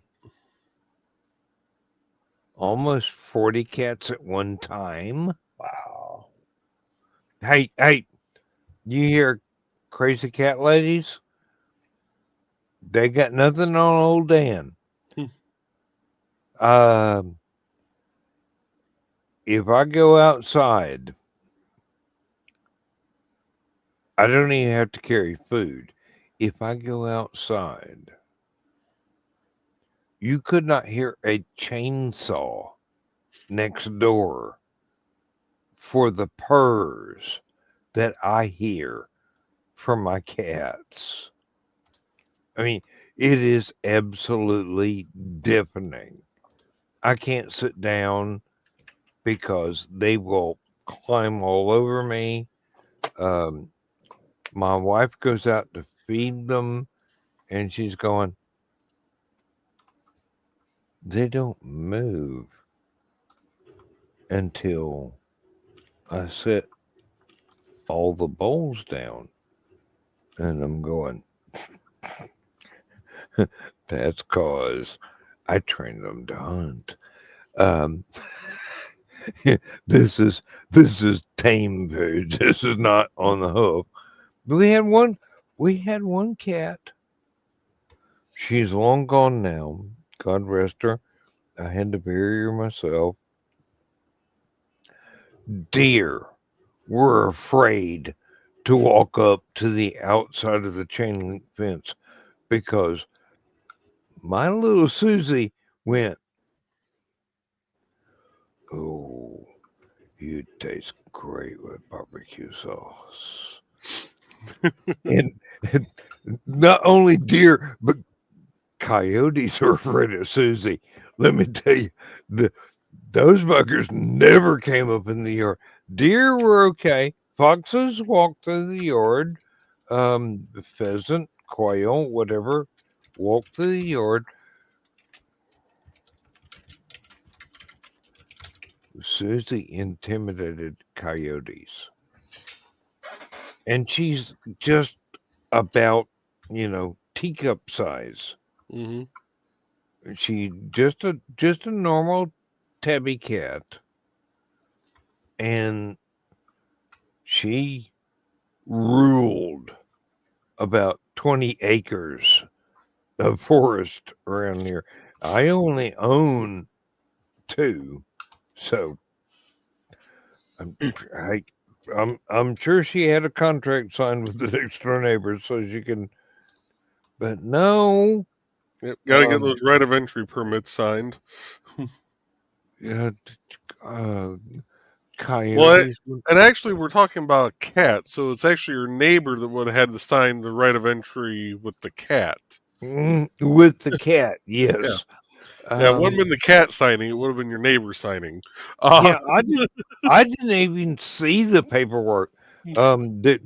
almost 40 cats at one time. Wow. Hey, you hear crazy cat ladies? They got nothing on old Dan. If I go outside, I don't even have to carry food. If I go outside, you could not hear a chainsaw next door for the purrs that I hear from my cats. I mean, it is absolutely deafening. I can't sit down because they will climb all over me. My wife goes out to feed them, and she's going, they don't move until I set all the bowls down. And I'm going, that's cause I trained them to hunt. This is tame food. This is not on the hoof. We had one cat. She's long gone now. God rest her. I had to bury her myself. Deer were afraid to walk up to the outside of the chain link fence because my little Susie went, oh, you taste great with barbecue sauce. and not only deer, but coyotes are afraid of Susie. Let me tell you, those buggers never came up in the yard. Deer were okay. Foxes walked through the yard. The pheasant, quail, whatever, walked through the yard. Susie intimidated coyotes. And she's just about, teacup size. Mm-hmm. She just a normal tabby cat, and she ruled about 20 acres of forest around here. I only own two, so I'm I, I'm sure she had a contract signed with the next door neighbor so she can. But no, Yep. Got to get um, those right of entry permits signed. uh, uh, Well, coyotes. and actually, we're talking about a cat, so it's actually your neighbor that would have had to sign the right of entry with the cat. With the cat, Yeah, yes. yeah. It wouldn't Um, have been the cat signing; it would have been your neighbor signing. Uh, yeah, I didn't even see the paperwork. That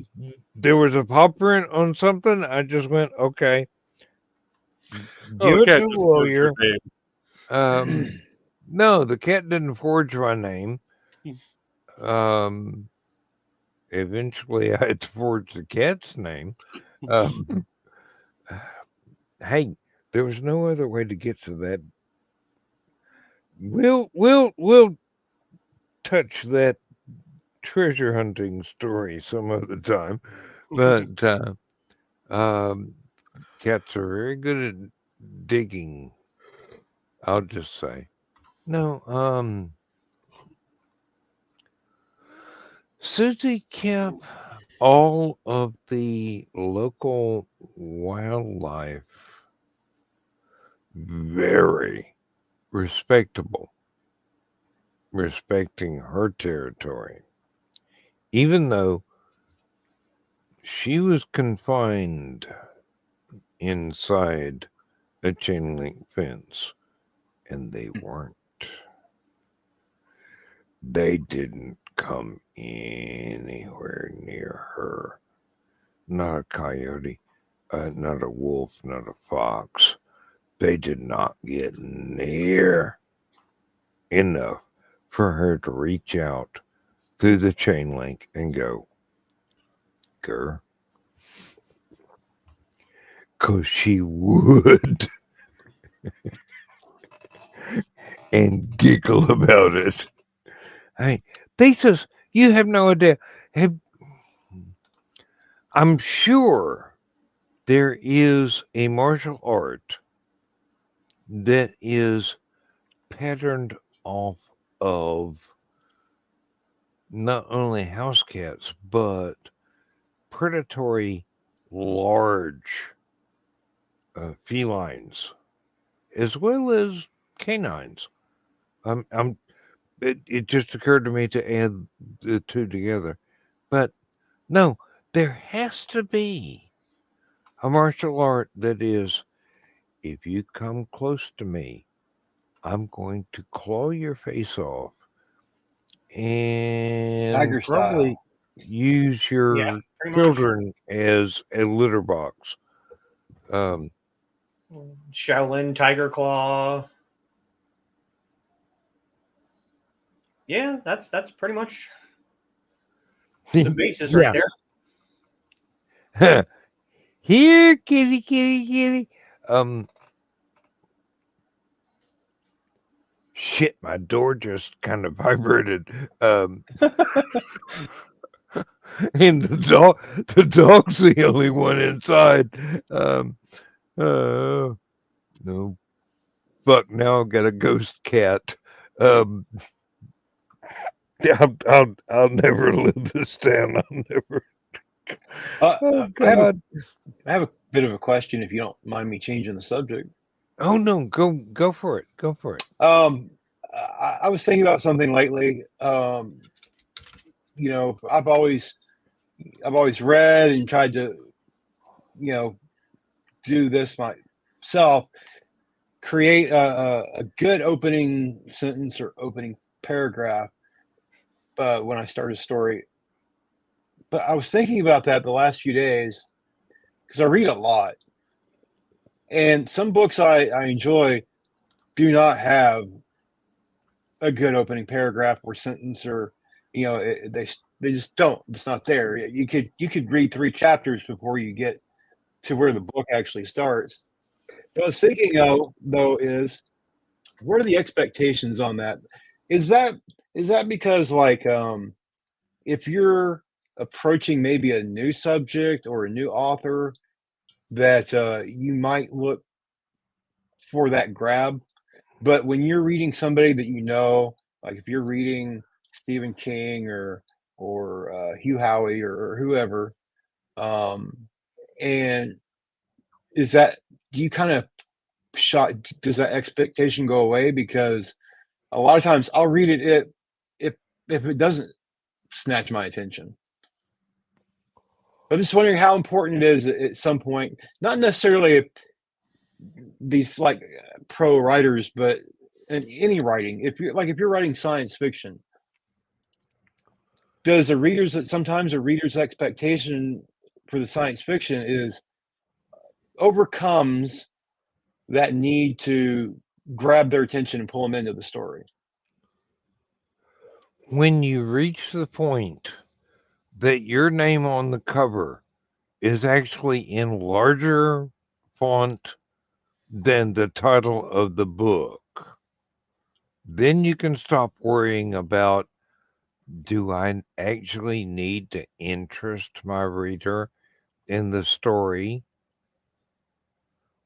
there was a paw print on something. I just went, okay, oh, give the it to cat the just forged your lawyer. name. No, the cat didn't forge my name. Um, Eventually, I had to forge the cat's name. Um, hey, there was no other way to get to that. We'll touch that treasure hunting story some other time. But um, cats are very good at digging. I'll just say no. Susie kept all of the local wildlife very respectable, respecting her territory, even though she was confined inside a chain link fence, and they weren't. They didn't come anywhere near her. Not a coyote, not a wolf, not a fox. They did not get near enough for her to reach out through the chain link and go, "Grr," 'cause she would and giggle about it. Hey, Thesis, you have no idea. Have, I'm sure there is a martial art that is patterned off of not only house cats, but predatory large felines as well as canines. I'm it just occurred to me to add the two together. But no, there has to be a martial art that is if you come close to me, I'm going to claw your face off and Tiger probably style. use Yeah, your pretty much. children as a litter box. Um, Shaolin Tiger Claw. Yeah, that's pretty much the basis right yeah. there. Here, kitty, kitty, kitty. Um, Shit, my door just kind of vibrated. And the dog's the only one inside. Um, uh, no, fuck. Now I've got a ghost cat. Um, I'll never live this down. I'll never. Oh I have a God. I have a bit of a question, if you don't mind me changing the subject. Oh no, go for it. Go for it. Um, I was thinking about something lately. I've always read and tried to, you know, do this myself. Create a good opening sentence or opening paragraph. But when I start a story, but I was thinking about that the last few days because I read a lot, and some books I enjoy do not have a good opening paragraph or sentence, or they just don't. It's not there. You could read 3 chapters before you get to where the book actually starts. What I was thinking though is, what are the expectations on that? Is that because, like, if you're approaching maybe a new subject or a new author, that you might look for that grab, but when you're reading somebody that like if you're reading Stephen King or Hugh Howey or whoever, um, and is that do you kind of does that expectation go away? Because a lot of times I'll read it if it doesn't snatch my attention. I'm just wondering how important it is at some point, not necessarily these like pro writers, but in any writing. If you're writing science fiction, does sometimes a reader's expectation for the science fiction is overcomes that need to grab their attention and pull them into the story? When you reach the point that your name on the cover is actually in larger font than the title of the book, then you can stop worrying about, do I actually need to interest my reader in the story?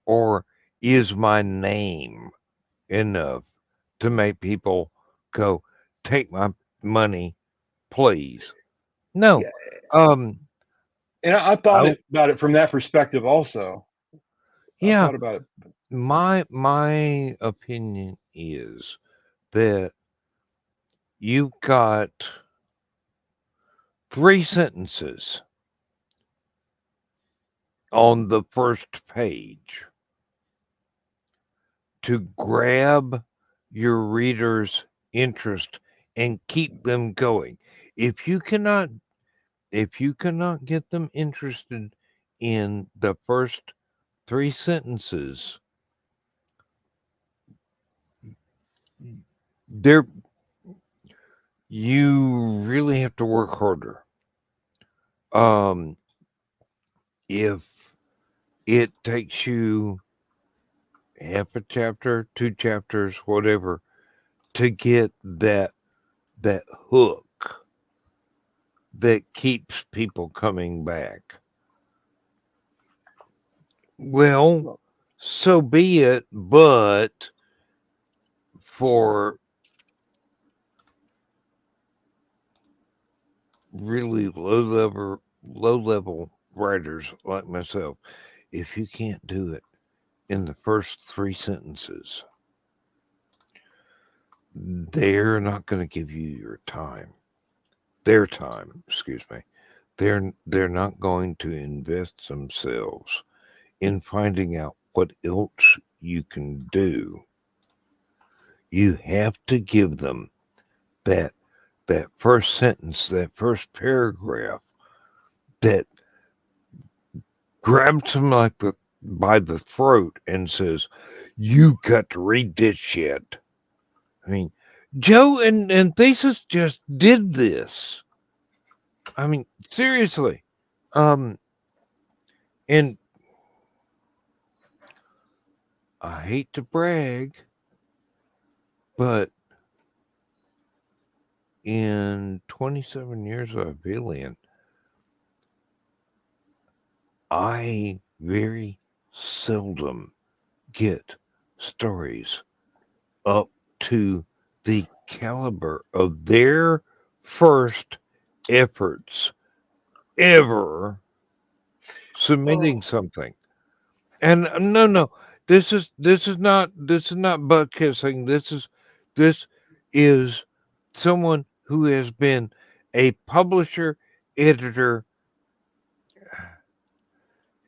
Or is my name enough to make people go, take my money, please? No. Yeah, Um, and I thought I, about it from that perspective also. I yeah, thought about it. my opinion is that you've got 3 sentences on the first page to grab your reader's interest and keep them going. If you cannot get them interested in the first 3 sentences, there you really have to work harder. Um, if it takes you half a chapter, 2 chapters, whatever, to get that hook that keeps people coming back, well, so be it. But for really low level writers like myself, if you can't do it in the first 3 sentences, they're not going to give you their time, excuse me. They're not going to invest themselves in finding out what else you can do. You have to give them that first sentence, that first paragraph that grabs them like by the throat and says, "You got to read this shit." I mean, Joe and Thesis just did this. I mean, seriously. Um, and I hate to brag, but in 27 years of Aphelion, I very seldom get stories up to the caliber of their first efforts ever submitting something. And no, this is not butt kissing. This is someone who has been a publisher, editor,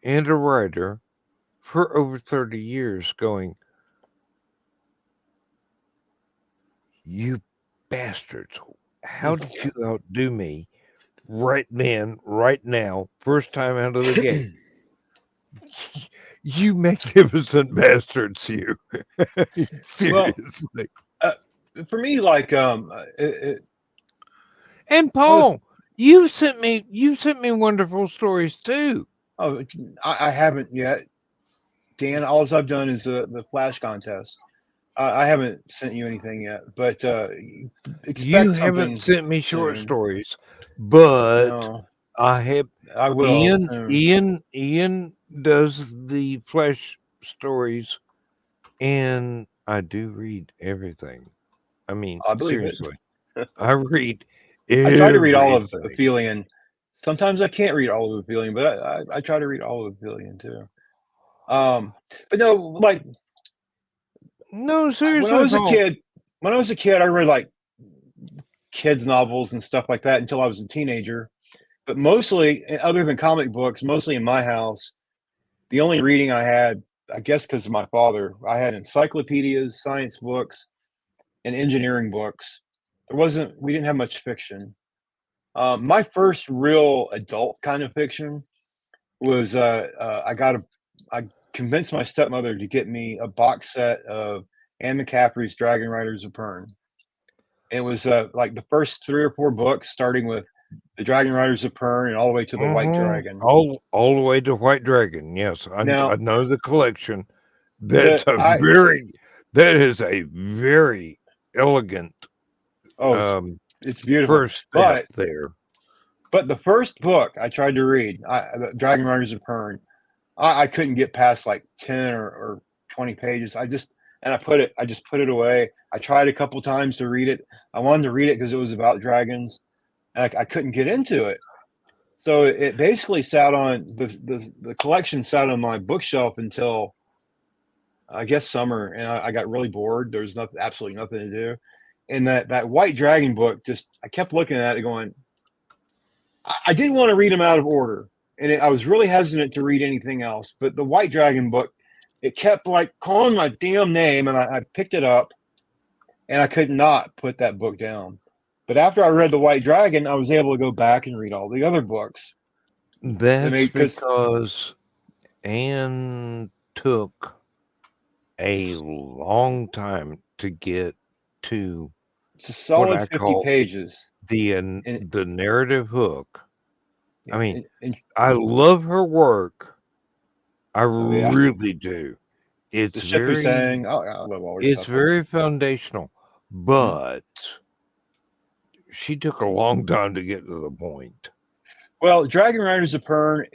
and a writer for over 30 years going, "You bastards, how did you outdo me right then, right now, first time out of the gate? You magnificent bastards, you." Well, Seriously. for me, like And oh, Paul, you sent me wonderful stories too. oh, I haven't yet. Dan, all I've done is the flash contest. I haven't sent you anything yet, but You expect haven't something sent me short soon. stories, but No, I have I will Ian soon. Ian does the flesh stories, and I do read everything. I mean, I believe it. seriously. I read I try to read all of everything. Aphelion. Sometimes I can't read all of Aphelion, but I try to read all of Aphelion too. Um, but no, like No, when I seriously, was a Paul. kid, I read like kids novels and stuff like that until I was a teenager. But mostly, other than comic books, mostly in my house, the only reading I had, I guess, because of my father, I had encyclopedias, science books, and engineering books. We didn't have much fiction. My first real adult kind of fiction was I convinced my stepmother to get me a box set of Anne McCaffrey's Dragon Riders of Pern. It was like the first 3 or 4 books, starting with the Dragon Riders of Pern and all the way to the White Dragon. All the way to White Dragon. Yes, I Now, know the collection. That's the a I very that is a very elegant oh, um it's beautiful, first step there. but the first book I tried to read, the Dragon Riders of Pern, I couldn't get past like 10 or 20 pages. I just put it away. I tried a couple times to read it. I wanted to read it because it was about dragons. And I couldn't get into it. So it basically sat on the collection sat on my bookshelf until I guess summer, and I got really bored. There was absolutely nothing to do. And that White Dragon book, just I kept looking at it, going, I didn't want to read them out of order, and I was really hesitant to read anything else. But the White Dragon book, it kept like calling my damn name, and I picked it up, and I could not put that book down. But after I read the White Dragon, I was able to go back and read all the other books. I That's mean, because because Anne took a long time to get to it's a what solid I 50 call pages, the and, narrative hook. I mean, and I love her work. I oh yeah, really do. the It's ship we very sang. Oh, I love all her it's stuff. very foundational, Mhm. but she took a long time to get to the point. Well, Dragon Riders of Pern,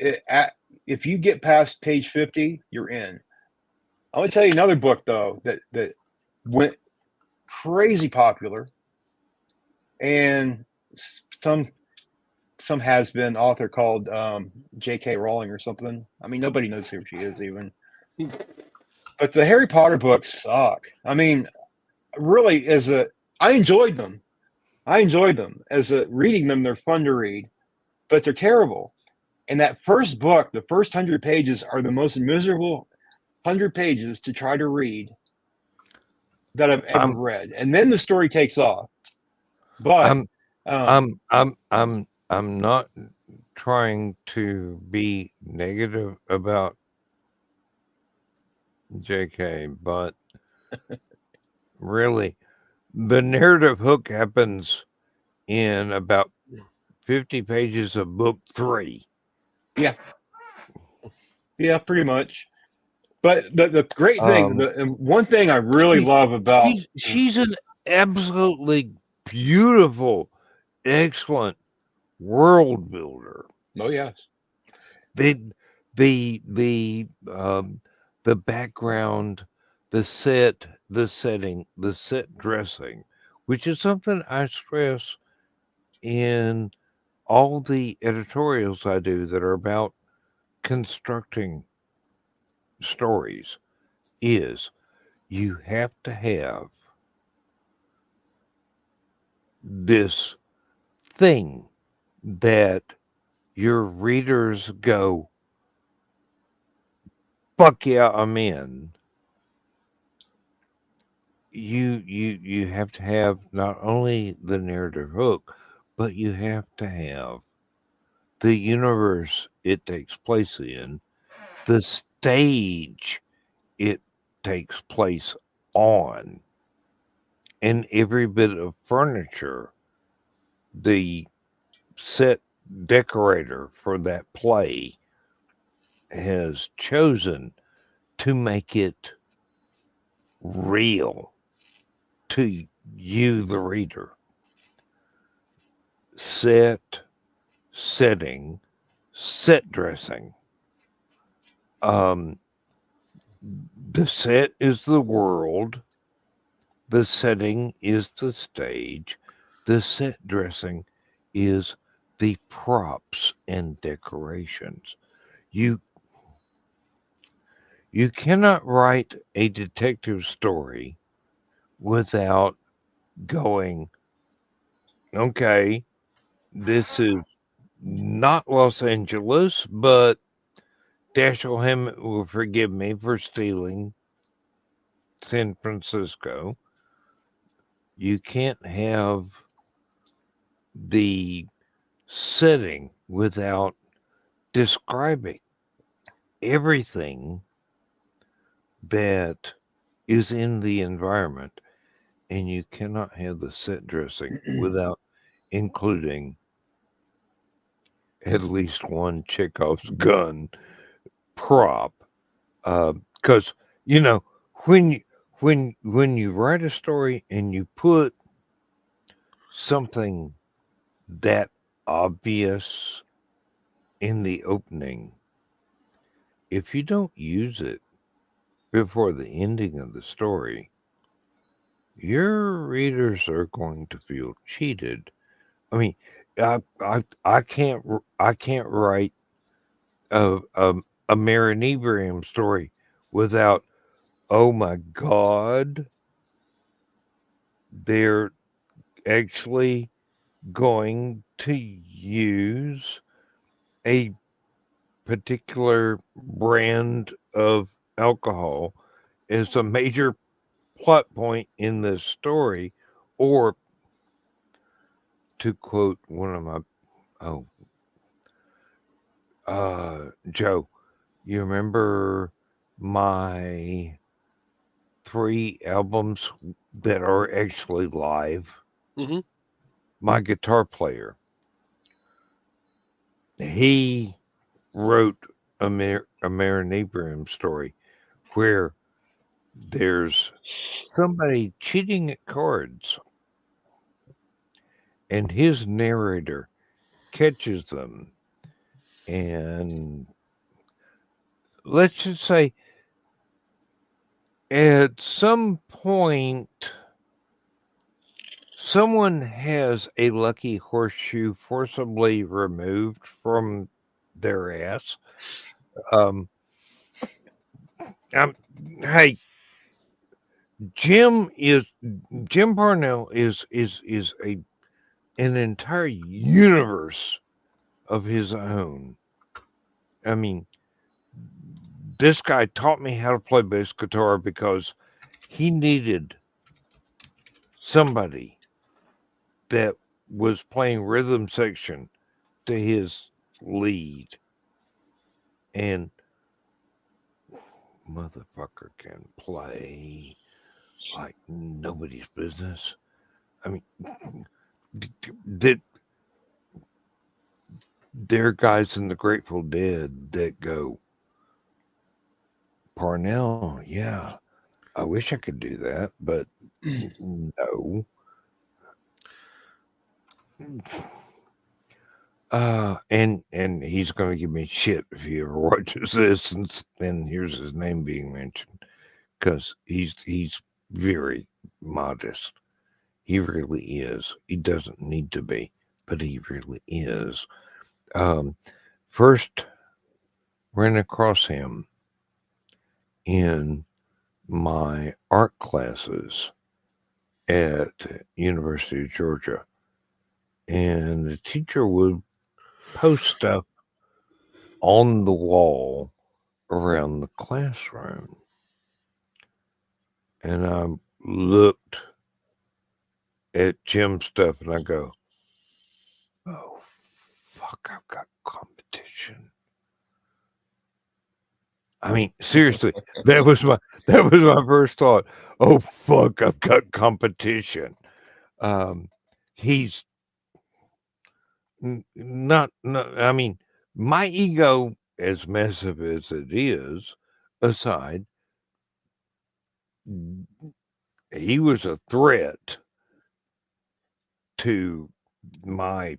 if you get past page 50, you're in. I want to tell you another book though that went crazy popular, and some has been author called J.K. Rowling or something. I mean, nobody knows who she is even. But the Harry Potter books suck. I mean, really, I enjoyed them. I enjoyed them as a reading them. They're fun to read, but they're terrible. And that first book, the first 100 pages, are the most miserable 100 pages to try to read that I've ever I'm read. And then the story takes off. But I'm um, I'm not trying to be negative about JK, but really the narrative hook happens in about 50 pages of book 3. yeah, yeah, pretty much. But the great thing, Um the one thing I really she's love about, she's an absolutely beautiful, excellent world builder. oh yes, The the the background, the setting, the set dressing, which is something I stress in all the editorials I do that are about constructing stories, is you have to have this thing that your readers go, fuck yeah, I'm in. You have to have not only the narrative hook, but you have to have the universe it takes place in, the stage it takes place on, and every bit of furniture the set decorator for that play has chosen to make it real to you, the reader. Set, setting, set dressing. Um, the set is the world, the setting is the stage, the set dressing is the props and decorations. You you cannot write a detective story without going, okay, this is not Los Angeles, but Dashiell Hammett will forgive me for stealing San Francisco. You can't have the setting without describing everything that is in the environment, and you cannot have the set dressing without including at least one Chekhov's gun prop. Because you know when you, when you write a story and you put something that obvious in the opening, if you don't use it before the ending of the story, your readers are going to feel cheated. I mean, I can't write a Marinibrium story without, oh my God, they're actually going to use a particular brand of alcohol as a major plot point in this story, or to quote one of my, oh, Joe, you remember my 3 albums that are actually live? Hmm. My guitar player, he wrote a Marinibrium story where there's somebody cheating at cards, and his narrator catches them. And let's just say, at some point, someone has a lucky horseshoe forcibly removed from their ass. Um, I'm, hey, Jim is Jim Parnell is a an entire universe of his own. I mean, this guy taught me how to play bass guitar because he needed somebody that was playing rhythm section to his lead, and motherfucker can play like nobody's business. I mean, did there are guys in the Grateful Dead that go, Parnell, yeah, I wish I could do that, but no. And he's gonna give me shit if he ever watches this and hears his name being mentioned, because he's very modest. He really is. He doesn't need to be, but he really is. Um, First ran across him in my art classes at University of Georgia, and the teacher would post stuff on the wall around the classroom, and I looked at Jim's stuff and I go, oh fuck, I've got competition. I mean, seriously, that was my first thought. Oh fuck, I've got competition. Um, he's not. I mean, my ego, as massive as it is, aside, he was a threat to my.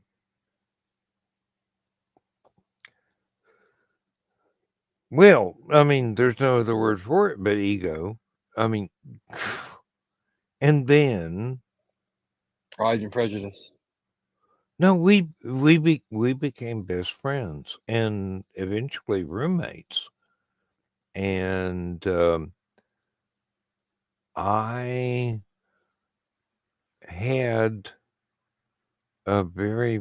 Well, I mean, there's no other word for it but ego. I mean, and then Pride and Prejudice. no, we became best friends and eventually roommates. And I had a very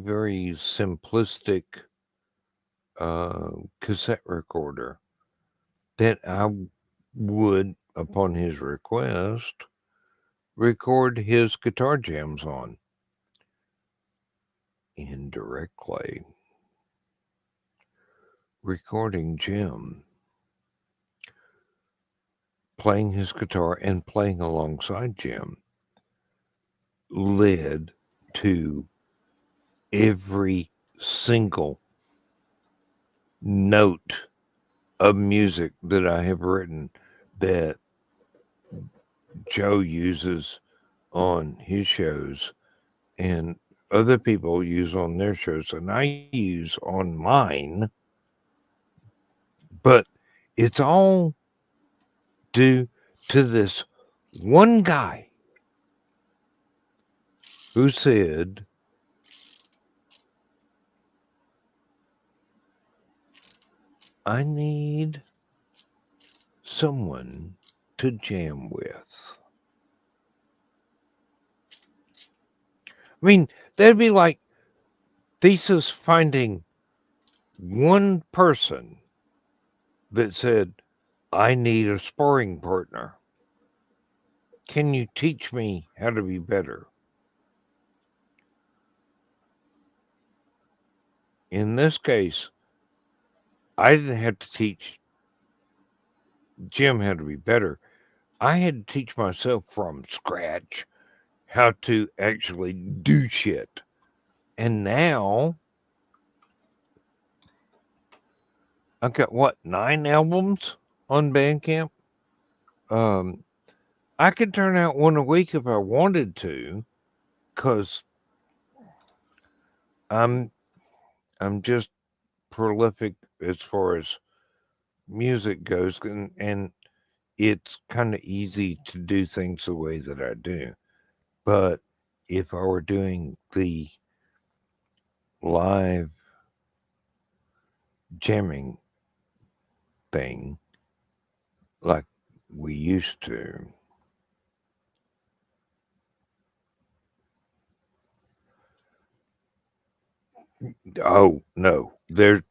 simplistic cassette recorder that I would, upon his request, record his guitar jams on indirectly. Recording Jim playing his guitar and playing alongside Jim led to every single note of music that I have written that Joe uses on his shows and other people use on their shows and I use on mine, but it's all due to this one guy who said, I need someone to jam with. I mean, that'd be like Thesis finding one person that said, I need a sparring partner. Can you teach me how to be better? In this case, I didn't have to teach Jim how to be better. I had to teach myself from scratch how to actually do shit. And now I've got what, 9 albums on Bandcamp? Um, I could turn out one a week if I wanted to, because I'm I'm just prolific as far as music goes, and it's kind of easy to do things the way that I do. But if I were doing the live jamming thing like we used to, oh no, there's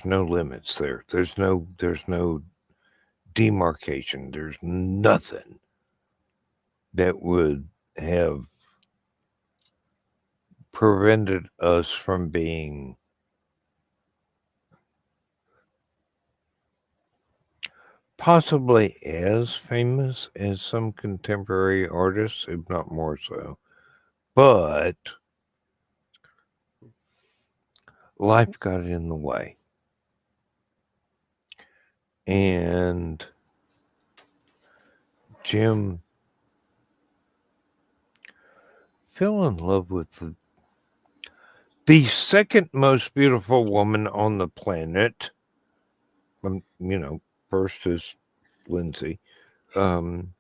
no limits there. There's no demarcation. There's nothing that would have prevented us from being possibly as famous as some contemporary artists, if not more so. But life got in the way. And Jim fell in love with the second most beautiful woman on the planet. First is Lindsay. Um,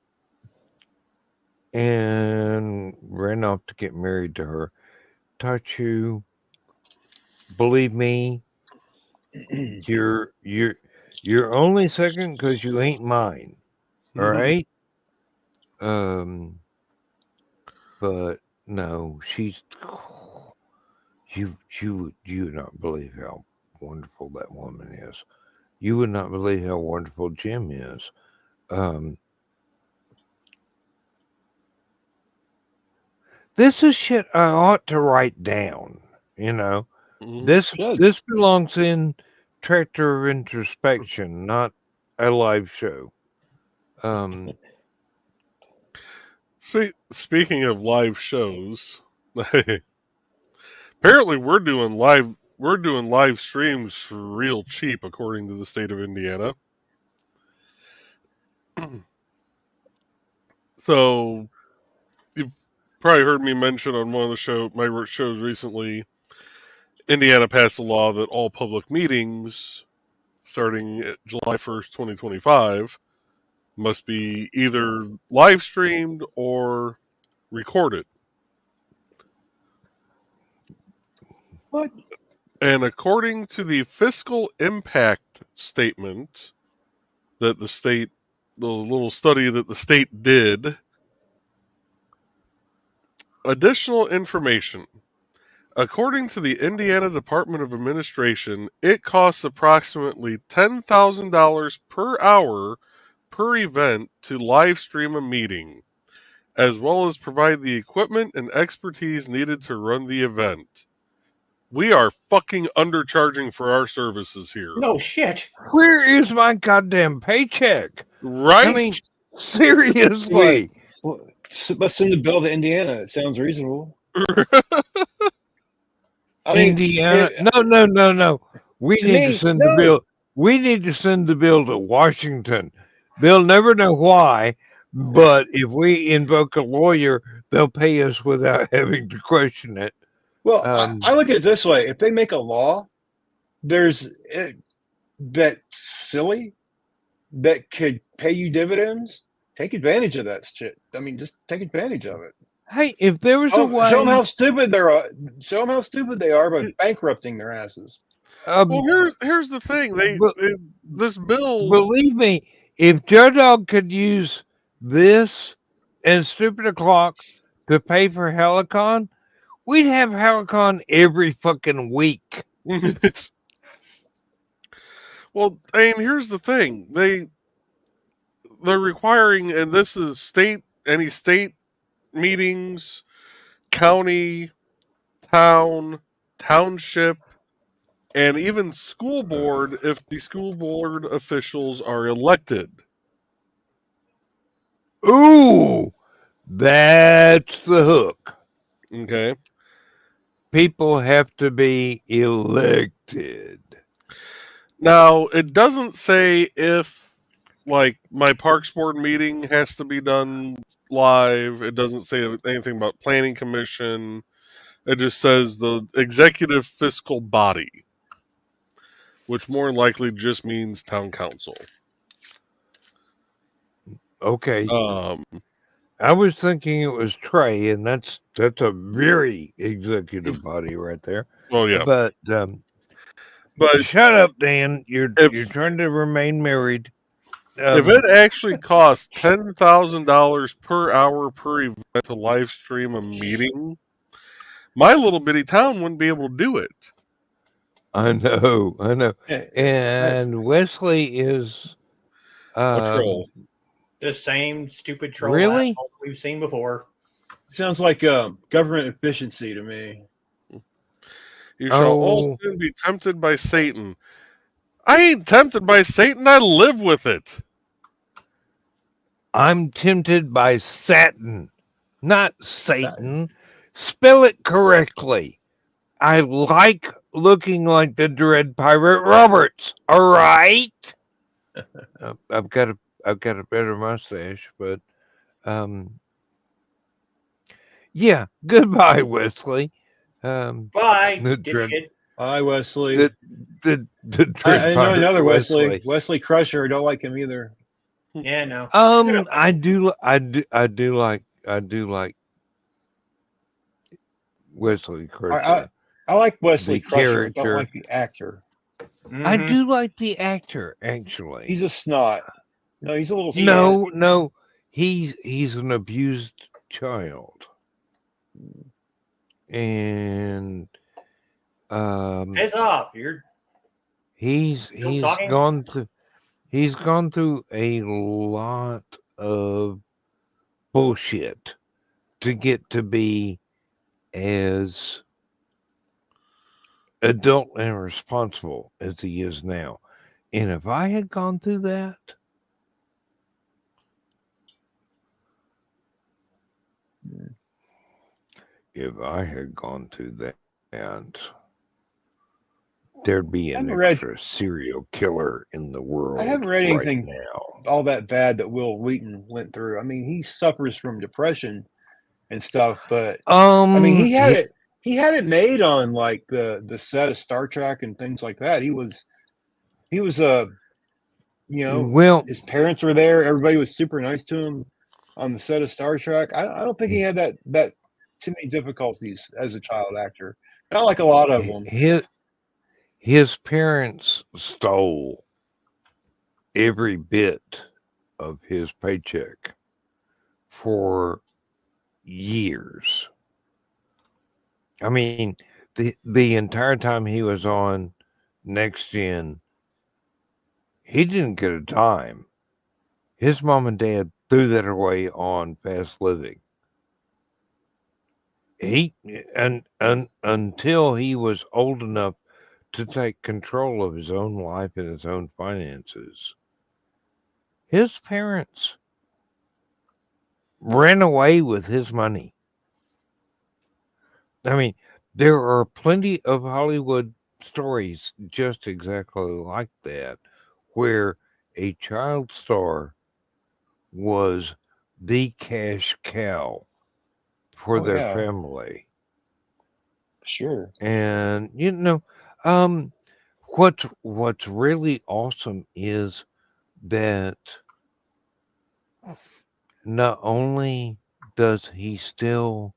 and ran off to get married to her. Tachu, believe me, you're only second because you ain't mine. All right. Um, but no, she's you would not believe how wonderful that woman is. You would not believe how wonderful Jim is. Um, this is shit I ought to write down. You know, Mhm. this Should. this belongs in Tractor of Introspection, not a live show. Um, Speaking of live shows, apparently we're doing live streams for real cheap, according to the state of Indiana. So you've probably heard me mention on one of my shows recently. Indiana passed a law that all public meetings, starting July 1st, 2025, must be either live streamed or recorded. What? And according to the fiscal impact statement that the little study that the state did, additional information. According to the Indiana Department of Administration, it costs approximately $10,000 per hour per event to live stream a meeting, as well as provide the equipment and expertise needed to run the event. We are fucking undercharging for our services here. No shit. where is my goddamn paycheck? Right? I mean, seriously. Wait. Well, let's send the bill to Indiana. It sounds reasonable. I mean, Indiana? it- No. We To need me, to send no. the bill. We need to send the bill to Washington. They'll never know why, but if we invoke a lawyer, they'll pay us without having to question it. Well, Um, I look at it this way: if they make a law, that silly that could pay you dividends. Take advantage of that shit. I mean, just take advantage of it. Hey, if there was a way, Show them how stupid they are. Show them how stupid they are by bankrupting their asses. Well, here's the thing. This bill. Believe me, if Joe Dog could use this and Stupid O'Clock to pay for Hallowcon, we'd have Hallowcon every fucking week. Well, and here's the thing. They're requiring, and this is any state meetings, county, town, township, and even school board if the school board officials are elected. Ooh, that's the hook. Okay. People have to be elected. Now, it doesn't say if, like, my Parks Board meeting has to be done live. It doesn't say anything about Planning Commission. It just says the executive fiscal body, which more than likely just means town council. Okay. I was thinking it was Trey, and that's a very executive body right there. Well, yeah. But shut up, Dan. You're trying to remain married. If it actually costs $10,000 per hour per event to live stream a meeting, my little bitty town wouldn't be able to do it. I know. And Wesley is a troll. The same stupid troll really? asshole we've seen before. Sounds like government efficiency to me. You shall all soon be tempted by Satan. I ain't tempted by Satan. I live with it. I'm tempted by Satan, not Satan. Spell it correctly. I like looking like the Dread Pirate Roberts. All right. I've got a better mustache, but yeah. Goodbye, Wesley. Bye, dipshit. Bye, Wesley. The I know another Wesley. Wesley Crusher. I don't like him either. Yeah, no. I do like Wesley Crusher. I like Wesley the Crusher. I character. don't like the actor. Mm-hmm. I do like the actor, actually. He's a snot. No, he's a little snot. No. He's an abused child. And piss off. he's talking? gone through a lot of bullshit to get to be as adult and responsible as he is now. And if I had gone through that, if I had gone through that, there'd be I an haven't read. extra serial killer in the I world haven't read right anything now. all that bad that Will Wheaton went through. I mean, he suffers from depression and stuff, but I mean, Um, he, he had it made on like the set of Star Trek and things like that. He was you know, well, his parents were there. Everybody was super nice to him on the set of Star Trek. I don't think he had that too many difficulties as a child actor. Not like a lot of them. his his parents stole every bit of his paycheck for years. I mean, the entire time he was on Next Gen, he didn't get a dime. His mom and dad threw that away on Fast Living. He and until he was old enough to take control of his own life and his own finances, his parents ran away with his money. I mean, there are plenty of Hollywood stories just exactly like that, where a child star was the cash cow for Oh their yeah, family. sure. And um, what's really awesome is that not only does he still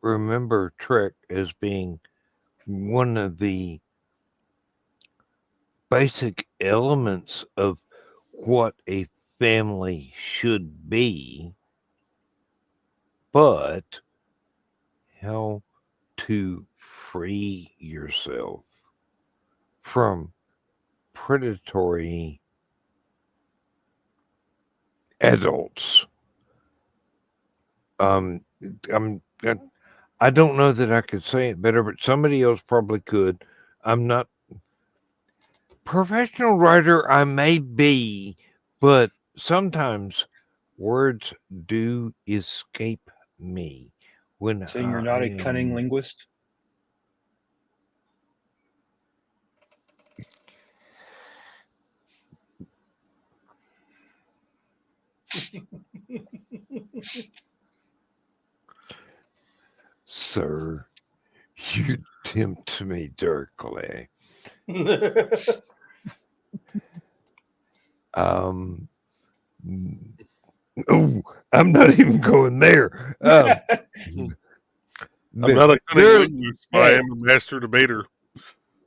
remember Trek as being one of the basic elements of what a family should be, but how to free yourself from predatory adults. Um, I'm, I don't know that I could say it better, but somebody else probably could. I'm not professional writer. I may be, but sometimes words do escape me when Saying you're I not a cunning am. linguist. Sir, you tempt me darkly. Um, mm, oh, I'm not even going there. I'm not a cunning There, linguist, but I Hey, am a master debater.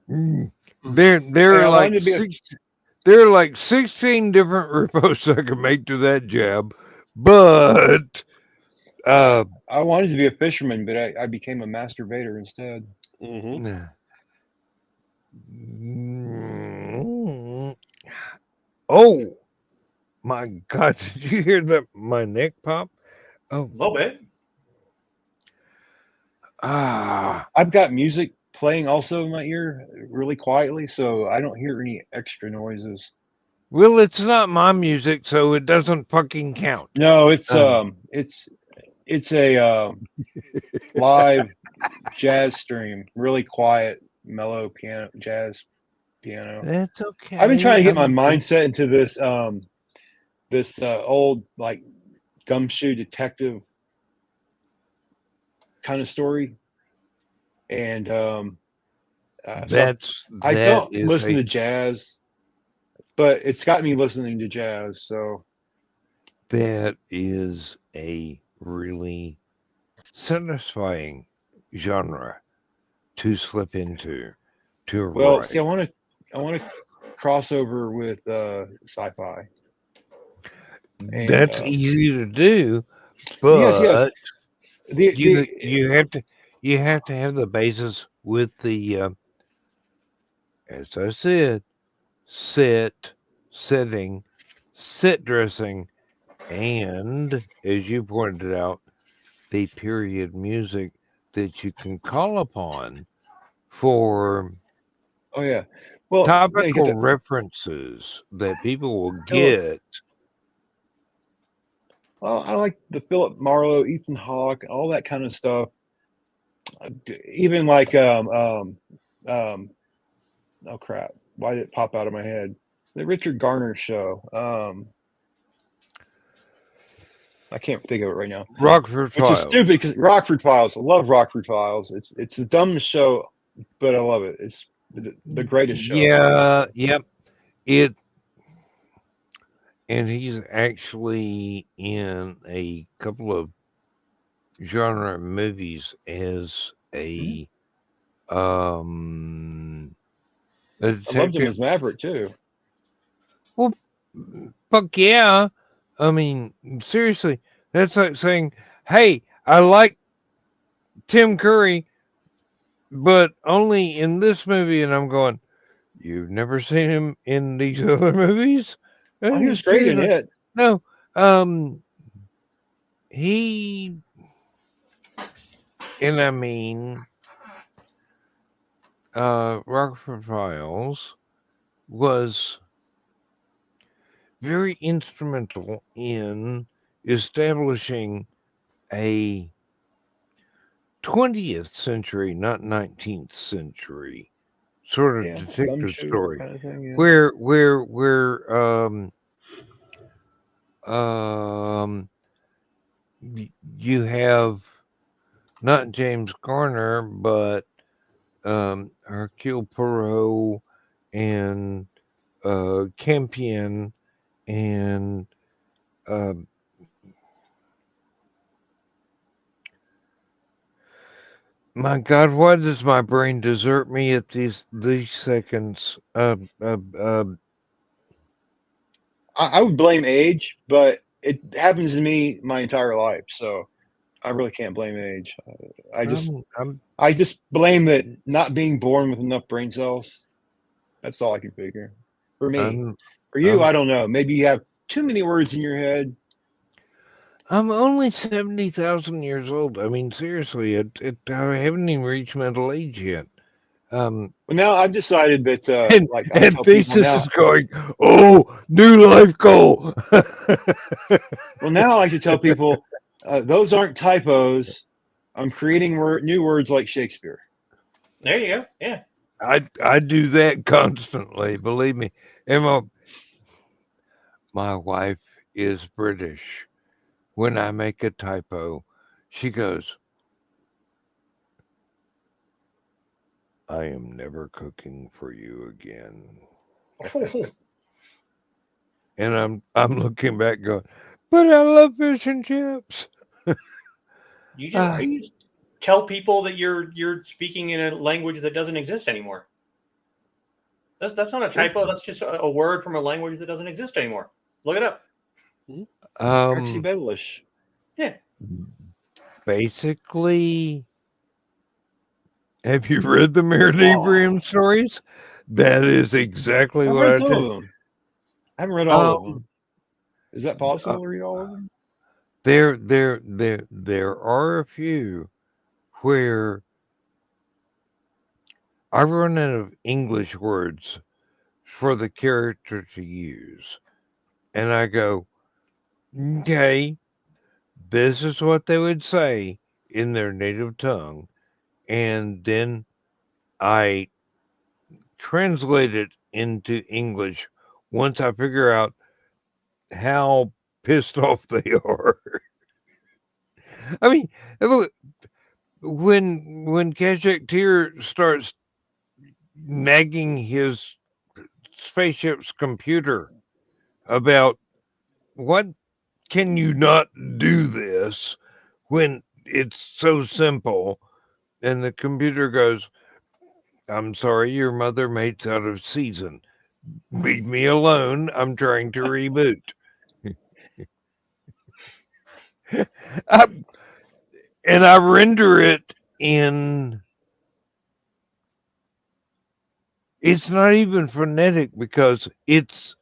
there hey, are I like wanted to be a 16 different riposts I can make to that jab, but uh, I wanted to be a fisherman, but I became a masturbator instead. Hmm. mm, oh my God, did you hear that? My neck pop? Oh, A little bit. ah. I've got music playing also in my ear really quietly, so I don't hear any extra noises. Well, it's not my music, so it doesn't fucking count. No, Um, it's a live jazz stream, really quiet, mellow piano, jazz piano. that's I've been trying okay. to get my I'm mindset into this old like gumshoe detective kind of story, and so that's I that don't is listen a to jazz, but it's got me listening to jazz. So that is a really satisfying genre to slip into to well, see, write. I want to cross over with sci-fi, and That's easy to do, yes, but the you have to have the basis with the as I said, set, setting, set dressing, and as you pointed out, the period music that you can call upon for oh yeah, Well, yeah, you get topical the references that people will Philip. get. Well, I like the Philip Marlowe, Ethan Hawke, all that kind of stuff. Even like oh crap, why did it pop out of my head? The Richard Garner show. I can't think of it right now. Rockford Which is Files. stupid because Rockford Files. I love Rockford Files. It's the dumbest show, but I love it. It's the greatest show ever. Yeah, yep. It and he's actually in a couple of genre movies as a um a I loved him detective. as Maverick too. Well, fuck yeah. I mean, seriously, that's like saying, "Hey, I like Tim Curry, but only in this movie," and I'm going, "You've never seen him in these other movies?" Oh, he was great in Seriously, it. no. He and I mean, Rockford Files was very instrumental in establishing a 20th century, not 19th century, sort of Yeah, detective gumshoe story kind of thing. Yeah. where um you have not James Garner but Hercule Poirot and Campion and uh, my God, why does my brain desert me at these seconds? I would blame age, but it happens to me my entire life, so I really can't blame age. I just I'm I just blame that not being born with enough brain cells. That's all I can figure. For me. I'm For you, I'm I don't know. Maybe you have too many words in your head. I'm only 70,000 years old. I mean, seriously, I haven't even reached mental age yet. Um, Well, now I've decided that, and like I and tell people Thesis now, is going, oh, new life goal. well, now I like to tell people those aren't typos. I'm creating new words like Shakespeare. There you go. Yeah. I do that constantly, believe me. Emma, my wife is British. When I make a typo, she goes, I am never cooking for you again. And I'm looking back going, but I love fish and chips. Ah, You just tell people that you're speaking in a language that doesn't exist anymore. That's not a typo. That's just a word from a language that doesn't exist anymore. Look it up. Archie um, Bedelish. Yeah. basically, have you read the Merritt Oh, Abraham stories? That is exactly I've what read I some do. of them. I haven't read all of Um, them. Is that uh, possible to read all of them? there are a few where I run out of English words for the character to use, and I go, okay, this is what they would say in their native tongue, and then I translate it into English once I figure out how pissed off they are. I mean, look, when Kajak Tier starts nagging his spaceship's computer about what can you not do this when it's so simple, and the computer goes, I'm sorry, your mother mate's out of season. Leave me alone. I'm trying to reboot. I, and I render it in. It's not even phonetic because it's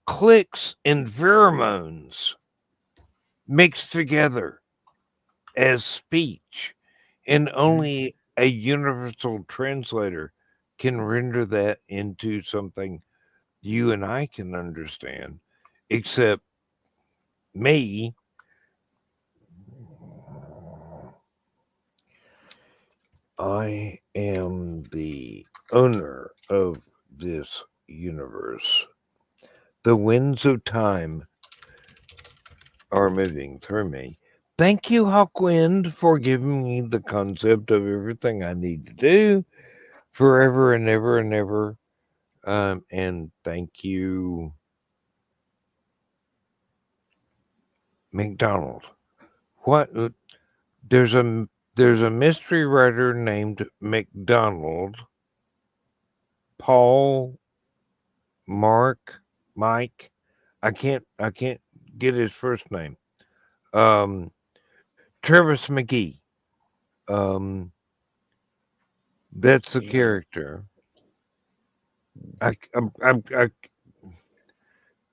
clicks and pheromones mixed together as speech, and only a universal translator can render that into something you and I can understand, except me. I am the owner of this universe. The winds of time are moving through me. Thank you, Hawkwind, for giving me the concept of everything I need to do forever and ever and ever. And thank you, McDonald. What? There's a mystery writer named McDonald, Paul, Mark, Mike. I can't get his first name. Um, Travis McGee. Um, that's the character. I, I'm, I'm,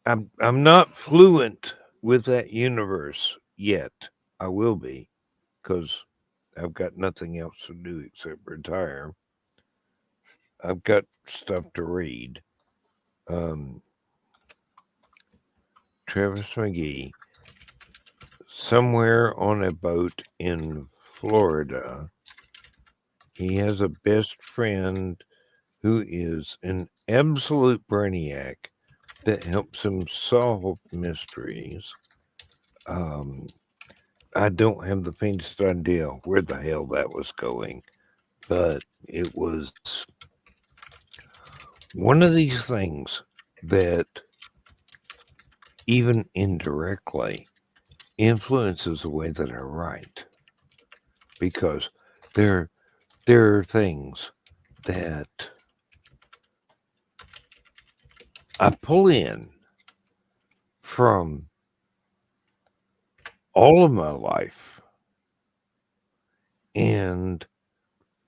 I, I'm not fluent with that universe yet. I will be because I've got nothing else to do except retire. I've got stuff to read. Um, Travis McGee, somewhere on a boat in Florida, he has a best friend who is an absolute brainiac that helps him solve mysteries. Um, I don't have the faintest idea where the hell that was going, but it was one of these things that even indirectly influences the way that I write because there there are things that I pull in from all of my life and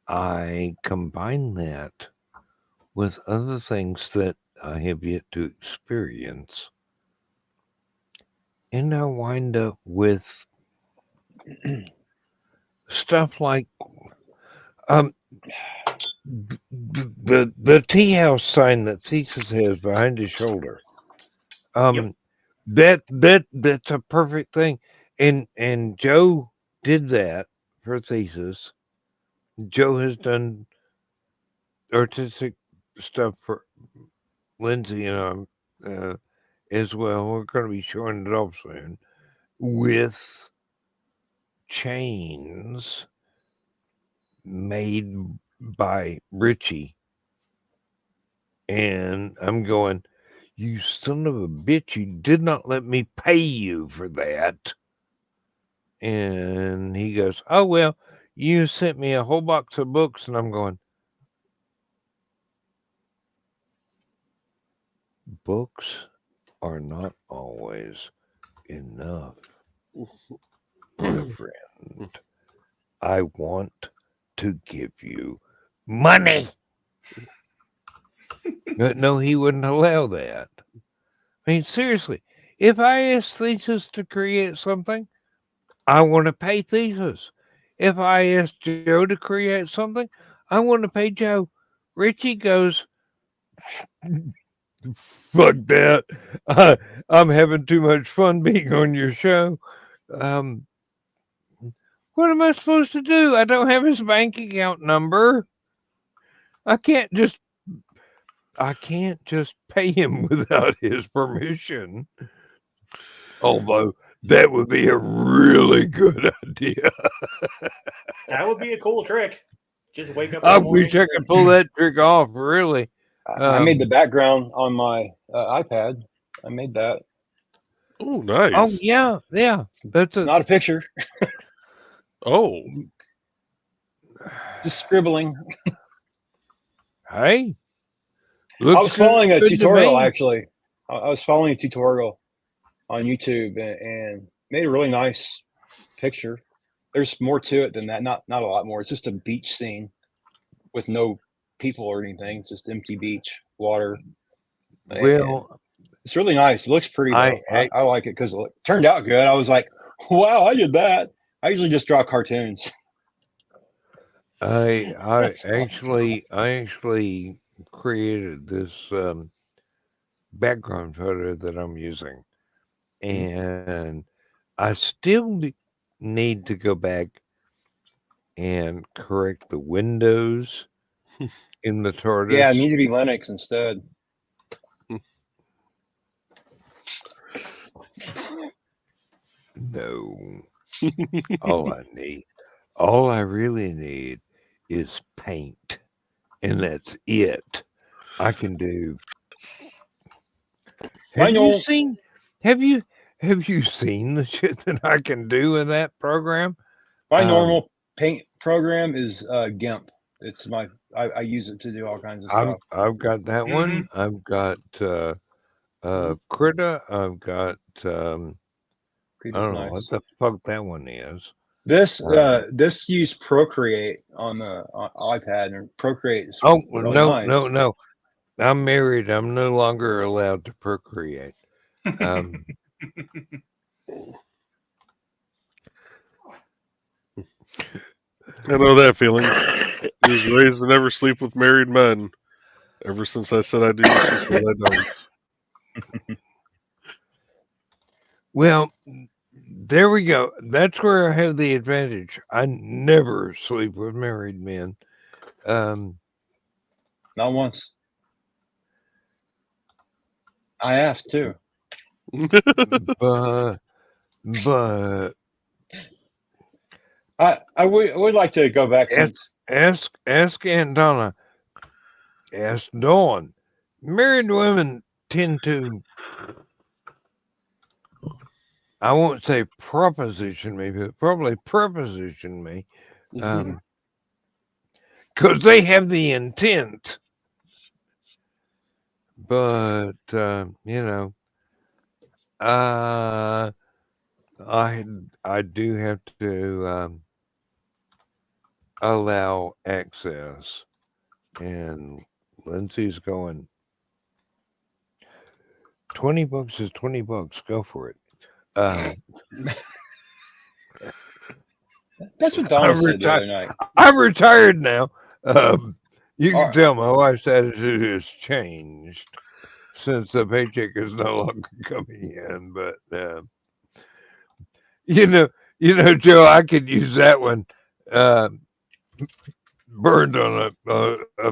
I combine that with other things that I have yet to experience. And I wind up with stuff like um the tea house sign that Thesis has behind his shoulder. Yep. Um that's a perfect thing. And Joe did that for Thesis. Joe has done artistic stuff for Lindsay and as well. We're going to be showing it off soon with chains made by Richie. And I'm going, you son of a bitch, you did not let me pay you for that. And he goes, oh, well, you sent me a whole box of books. And I'm going, books are not always enough, my friend. I want to give you money. But no, he wouldn't allow that. I mean, seriously, if I ask Thesis to create something, I want to pay Thesis. If I ask Joe to create something, I want to pay Joe. Richie goes, fuck that. I'm having too much fun being on your show. Um, what am I supposed to do? I don't have his bank account number. I can't just I can't just pay him without his permission. Although that would be a really good idea. That would be a cool trick. Just wake up. I wish I could pull that trick off. Really. I made the background on my iPad. I made that. Oh, nice. Oh yeah, yeah. That's It's not a picture. Oh, Just scribbling. Hey. I was following a good to tutorial me. actually. I was following a tutorial on YouTube and made a really nice picture. There's more to it than that. Not a lot more. It's just a beach scene with no people or anything. It's just empty beach, water. And Well, it's really nice. It looks pretty though. I I like it because it turned out good. I was like, wow, I did that. I usually just draw cartoons. I That's awesome. actually created this background photo that I'm using, and I still need to go back and correct the windows in the Yeah, it TARDIS. need to be Linux instead. No, all I need, all I really need, is paint, and that's it. I can do. My Have you normal, seen? Have you seen the shit that I can do in that program? my Um, normal paint program is GIMP. It's I use it to do all kinds of stuff. I've got that Mm-hmm. one. I've got Critta. I've got I Creature's don't know what nice. the fuck that one is. This used Procreate on the iPad, and Procreate is Oh really no, nice. no, no! I'm married. I'm no longer allowed to procreate. Um, I know that feeling. She was raised to never sleep with married men. Ever since I said I do, she said I don't. well, there we go. That's where I have the advantage. I never sleep with married men. Um, Not once. I asked too. but but I would like to go back ask since ask Aunt Donna. Ask Dawn. Married women tend to, I won't say proposition me, but probably preposition me, because they have the intent. But uh, I I do have to allow access, and Lindsay's going. $20 is $20. Go for it. Um, that's what Donna I'm said the retired. other night. I'm retired now. You can Our, tell my wife's attitude has changed since the paycheck is no longer coming in. But you know, Joe, I could use that one uh, burned on a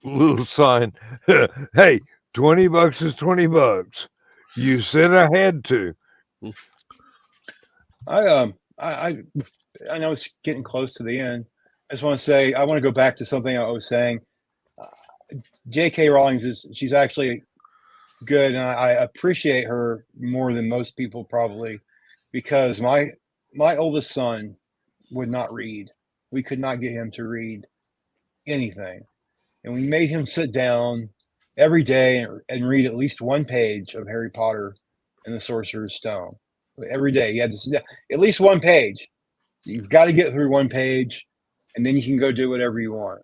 little sign. Hey, $20 is $20. You said I had to. I know it's getting close to the end. I just want to say I want to go back to something I was saying. J.K. Rowling she's actually good, and I appreciate her more than most people probably, because my oldest son would not read. We could not get him to read anything, and we made him sit down every day and read at least one page of Harry Potter and the Sorcerer's Stone. Every day, he had to sit down, at least one page. You've got to get through one page, and then you can go do whatever you want.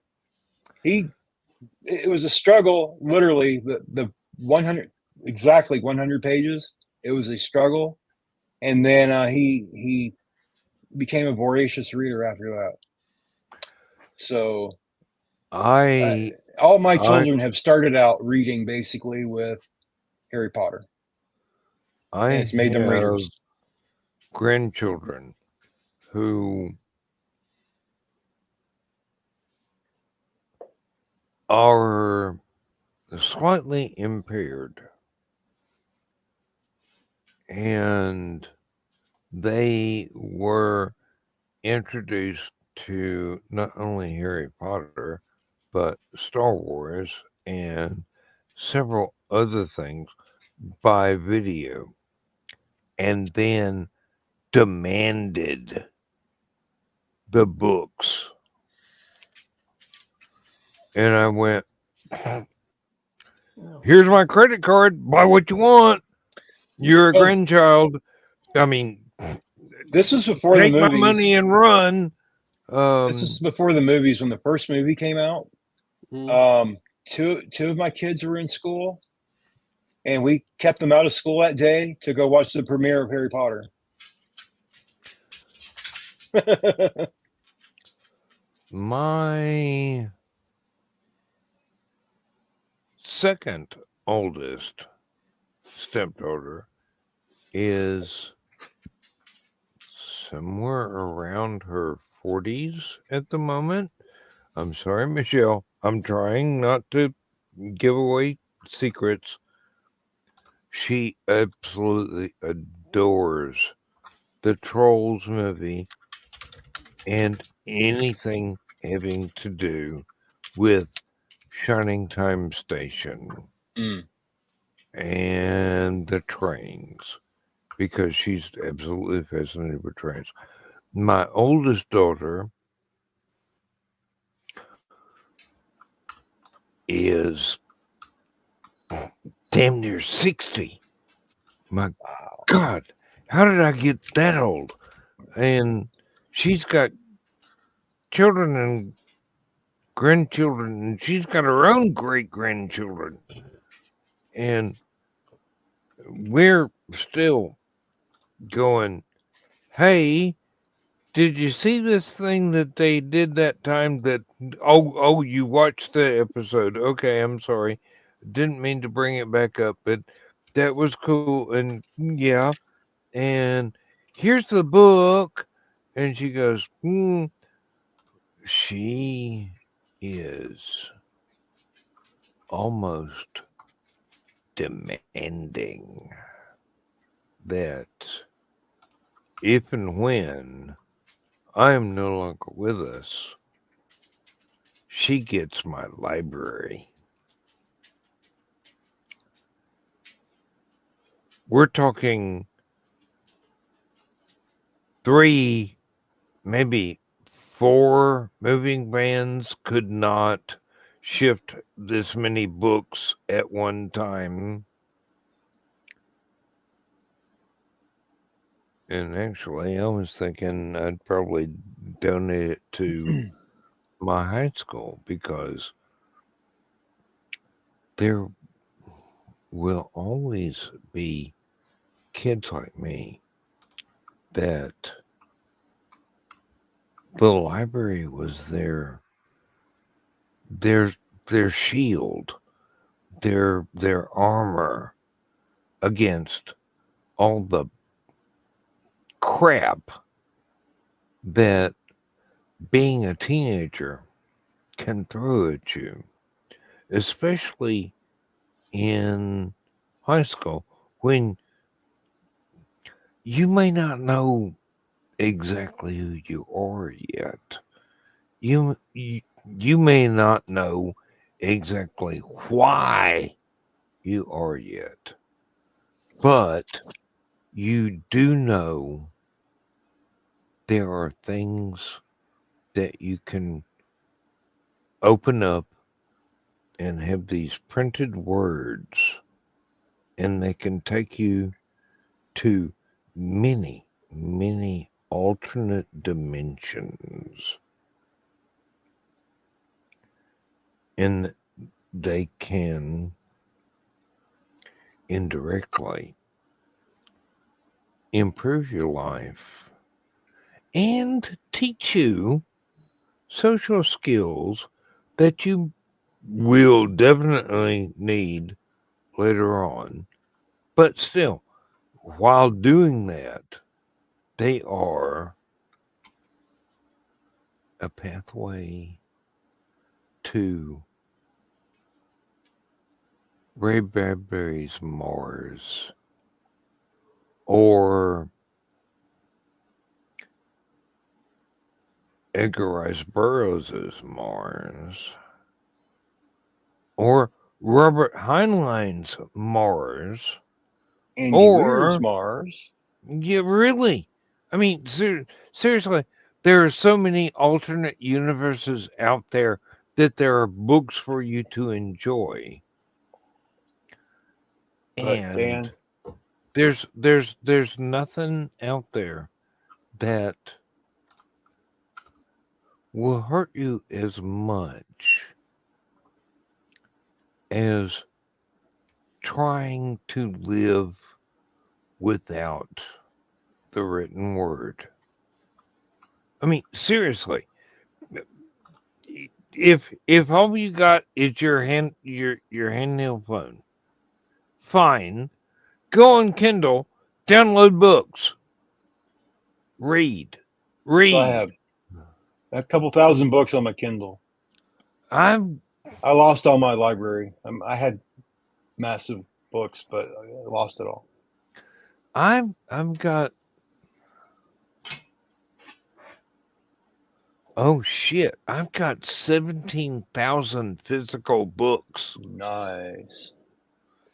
It was a struggle, literally. The 100 exactly 100 pages. It was a struggle, and then he became a voracious reader after that. So I all my I children have started out reading basically with Harry Potter, I and it's made them have readers. grandchildren who are slightly impaired, and they were introduced to not only Harry Potter, but Star Wars and several other things by video, and then demanded the books. And I went, here's my credit card, buy what you want. You're a Well, grandchild. I mean, this was before the take my movies. money and run. This is before the movies. When the first movie came out, two of my kids were in school, and we kept them out of school that day to go watch the premiere of Harry Potter. My second oldest stepdaughter is somewhere around her 40s at the moment. I'm sorry, Michelle. I'm trying not to give away secrets. She absolutely adores the Trolls movie and anything having to do with Shining Time Station Mm. and the trains because she's absolutely fascinated with trains. My oldest daughter is damn near 60. My Wow. God, how did I get that old? And she's got children and grandchildren, and she's got her own great grandchildren. And we're still going, hey, did you see this thing that they did that time that oh you watched the episode. Okay, I'm sorry. Didn't mean to bring it back up, but that was cool and yeah. And here's the book. And she goes, she is almost demanding that if and when I am no longer with us, she gets my library. We're talking 3, maybe 4 moving vans could not shift this many books at one time. And actually, I was thinking I'd probably donate it to my high school because there will always be kids like me that the library was their their shield, their armor against all the crap that being a teenager can throw at you, especially in high school when you may not know exactly who you are yet. You may not know exactly why you are yet, but you do know there are things that you can open up and have these printed words, and they can take you to many, many alternate dimensions. And they can indirectly improve your life and teach you social skills that you will definitely need later on. But still, while doing that, they are a pathway to Ray Bradbury's Mars or Edgar Rice Burroughs' Mars or Robert Heinlein's Mars Andy Weir's or Mars. yeah, really. I mean, seriously, there are so many alternate universes out there that there are books for you to enjoy. But And Dan, there's nothing out there that will hurt you as much as trying to live without the written word. I mean, seriously, if all you got is your handheld phone, fine. Go on Kindle, download books, read, So I read. have a couple thousand books on my Kindle. I'm I lost all my library. I had massive books, but I lost it all. I've got. Oh shit! I've got 17,000 physical books. Nice.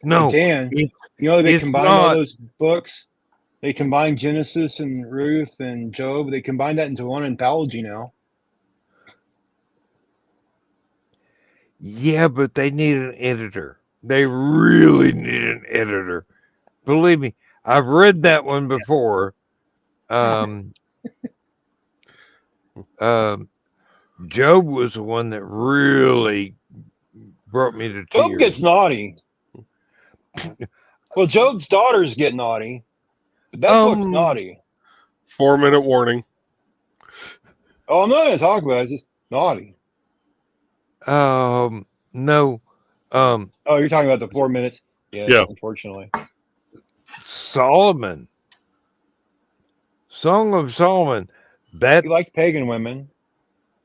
Hey, No, Dan, it, you know they it's combined all not. those books? They combined Genesis and Ruth and Job. They combined that into one anthology now. Yeah, but they need an editor. They really need an editor. Believe me, I've read that one before. Um, um, Job was the one that really brought me to Job tears. gets naughty. Well, Job's daughters get naughty, but that book's Um, naughty. 4-minute warning. Oh, I'm not going to talk about it. It's just naughty. no, Oh, you're talking about the 4 minutes? Yes, Yeah. unfortunately. Solomon, Song of Solomon. That He liked pagan women,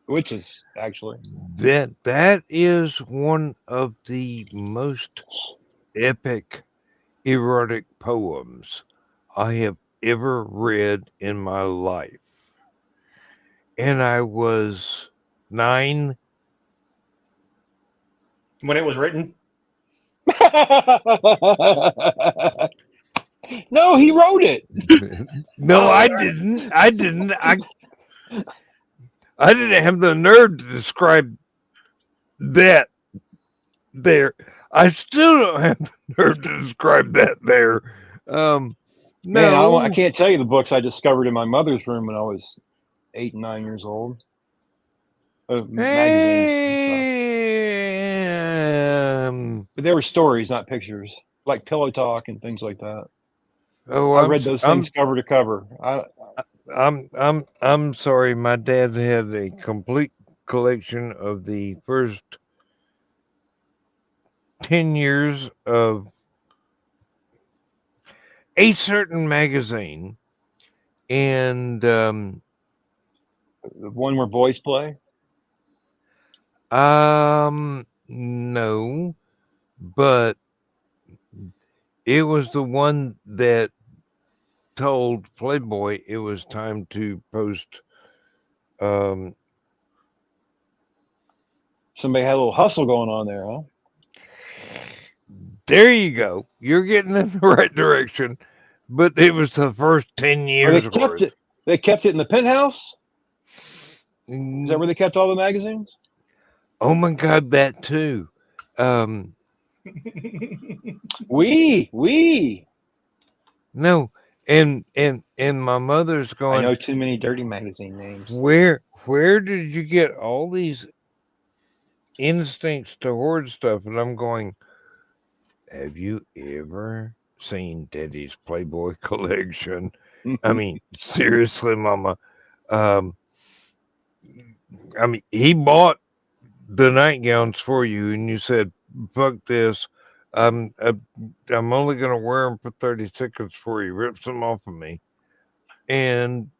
witches, actually. that is one of the most epic erotic poems I have ever read in my life. And I was 9. When it was written, No, he wrote it. No, Oh, I didn't. I didn't. I didn't have the nerve to describe that there. I still don't have the nerve to describe that there. man, I No. can't tell you the books I discovered in my mother's room when I was 8 and 9 years old. Magazines and stuff. But they were stories, not pictures, like Pillow Talk and things like that. Oh, I read those things cover to cover. I'm sorry. My dad had a complete collection of the first 10 years of a certain magazine, and The one where boys play. no, but it was the one that told Playboy it was time to post. Um, Somebody had a little hustle going on there, huh? there you go. You're getting in the right direction, but it was the first 10 Or they years kept worth. it. They kept it in the penthouse. Is that Mm, where they kept all the magazines? Oh my God, that too. Um, We. no, and my mother's I going. know too many dirty magazine names. Where did you get all these instincts to hoard stuff? And I'm going, have you ever seen Daddy's Playboy collection? I mean, seriously, Mama. Um, I mean, he bought the nightgowns for you, and you said, "Fuck this. I'm uh, I'm only gonna wear them for 30 seconds before he rips them off of me." And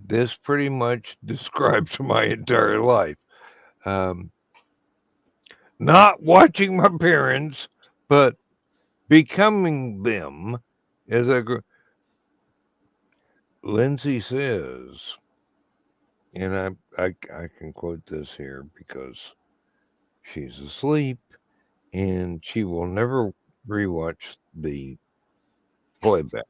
this pretty much describes my entire life. Um, not watching my parents, but becoming them as I grew. Lindsay says, and I can quote this here because she's asleep and she will never rewatch the playback.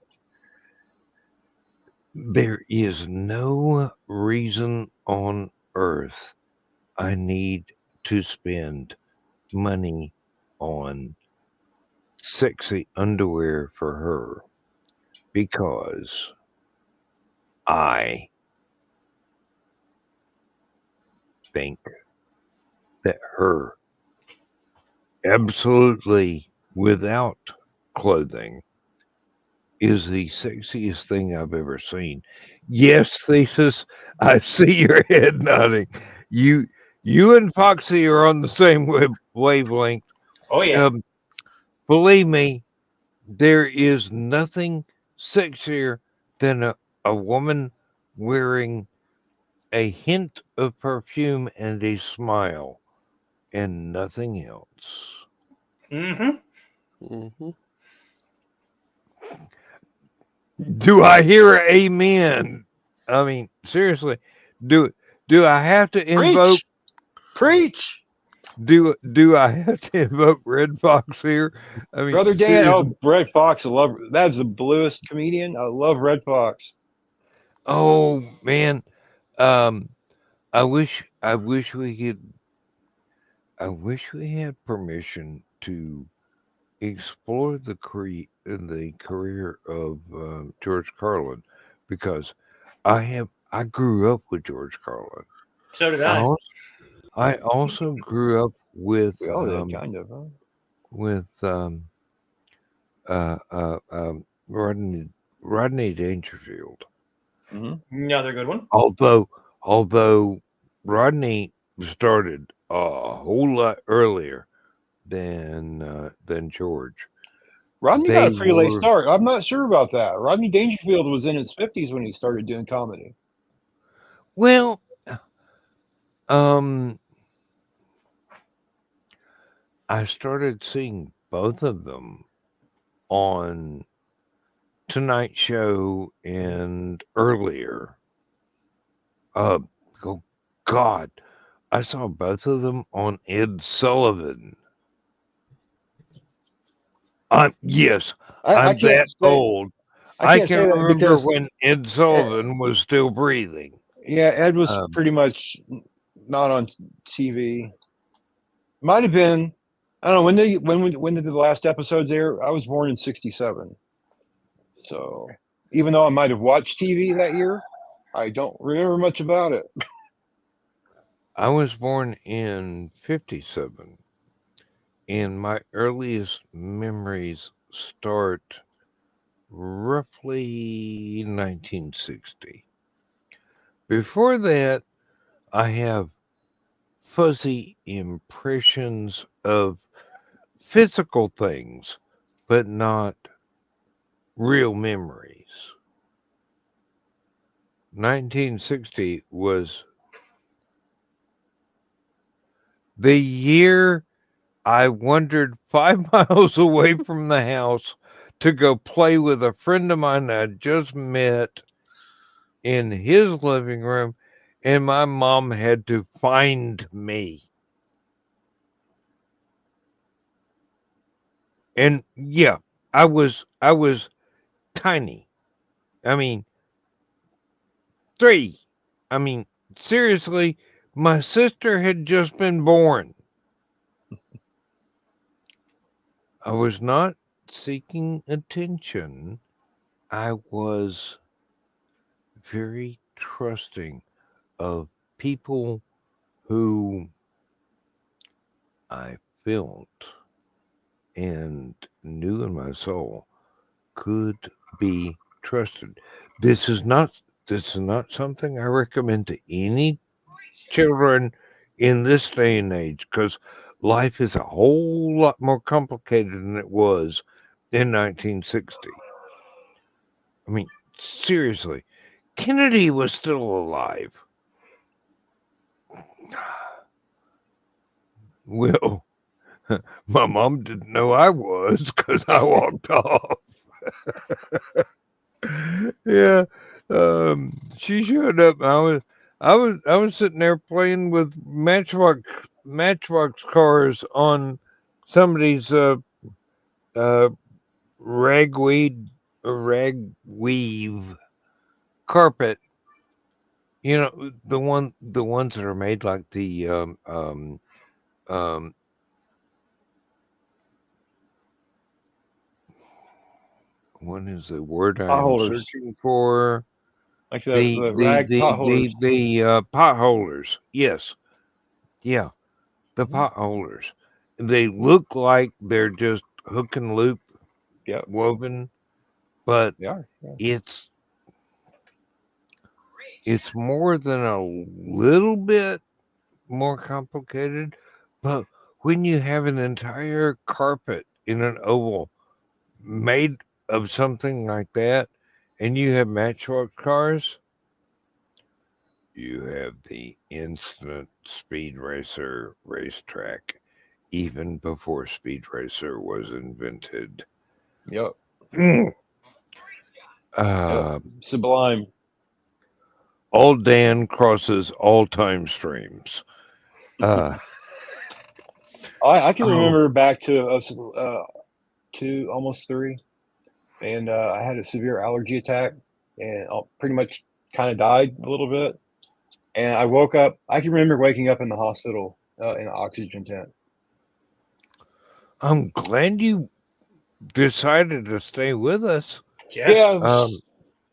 There is no reason on earth I need to spend money on sexy underwear for her because I think that her absolutely without clothing is the sexiest thing I've ever seen. Yes, Thesis, I see your head nodding. You You and Foxy are on the same wavelength. Oh yeah. Um, believe me, there is nothing sexier than a woman wearing a hint of perfume and a smile and nothing else. Mm-hmm. Hmm. Do I hear a amen? I mean, seriously, do do I have to invoke Preach, preach, do I have to invoke Red Fox here? I mean, brother Dan. seriously. Oh, Red Fox, I love. That's the bluest comedian. I love Red Fox. Oh man, um, I wish we had permission to explore the career of George Carlin because I grew up with George Carlin. So did I I. also, I also grew up We all did, kind of. Huh? with Rodney Dangerfield. Hmm. Another good one. Although Rodney started a whole lot earlier than George. Rodney got They a pretty late were start. I'm not sure about that. Rodney Dangerfield was in his 50s when he started doing comedy. well, um, I started seeing both of them on Tonight Show and earlier. Uh, oh God, I saw both of them on Ed Sullivan. Yes, I I'm can't that say old. I I can't can say that remember because when Ed eh, Sullivan was still breathing. yeah, Ed was Um, pretty much not on TV. Might have been. I don't know when did the last episodes air? I was born in '67, so even though I might have watched TV that year, I don't remember much about it. I was born in '57, and my earliest memories start roughly 1960. Before that, I have fuzzy impressions of physical things, but not real memories. 1960 was the year I wandered 5 miles away from the house to go play with a friend of mine I just met in his living room, and my mom had to find me. And yeah, I was tiny. I mean, 3. I mean, seriously, my sister had just been born. I was not seeking attention. I was very trusting of people who I felt and knew in my soul could be trusted. This is not this is not something I recommend to any children in this day and age because life is a whole lot more complicated than it was in 1960. I mean, seriously, Kennedy was still alive. Well, my mom didn't know I was because I walked off. Yeah, she showed up. And I was sitting there playing with Matchbox cars on somebody's uh ragweed ragweave carpet. You know the ones that are made like the um what is the word I am Potholders, searching for? like the rag potholders. The potholders. Yes, yeah, the Mhm. potholders. They look like they're just hook and loop Yep, woven, but they are. Yeah. it's it's more than a little bit. more complicated, but when you have an entire carpet in an oval made of something like that, and you have matchbox cars, you have the instant speed racer racetrack, even before speed racer was invented. Yep. Yep. uh, Sublime. Old Dan crosses all time streams. Uh, I can oh, remember back to two, almost three, and I had a severe allergy attack, and I pretty much kind of died a little bit. And I woke up. I can remember waking up in the hospital in an oxygen tent. I'm glad you decided to stay with us. Yeah. Yeah, Um,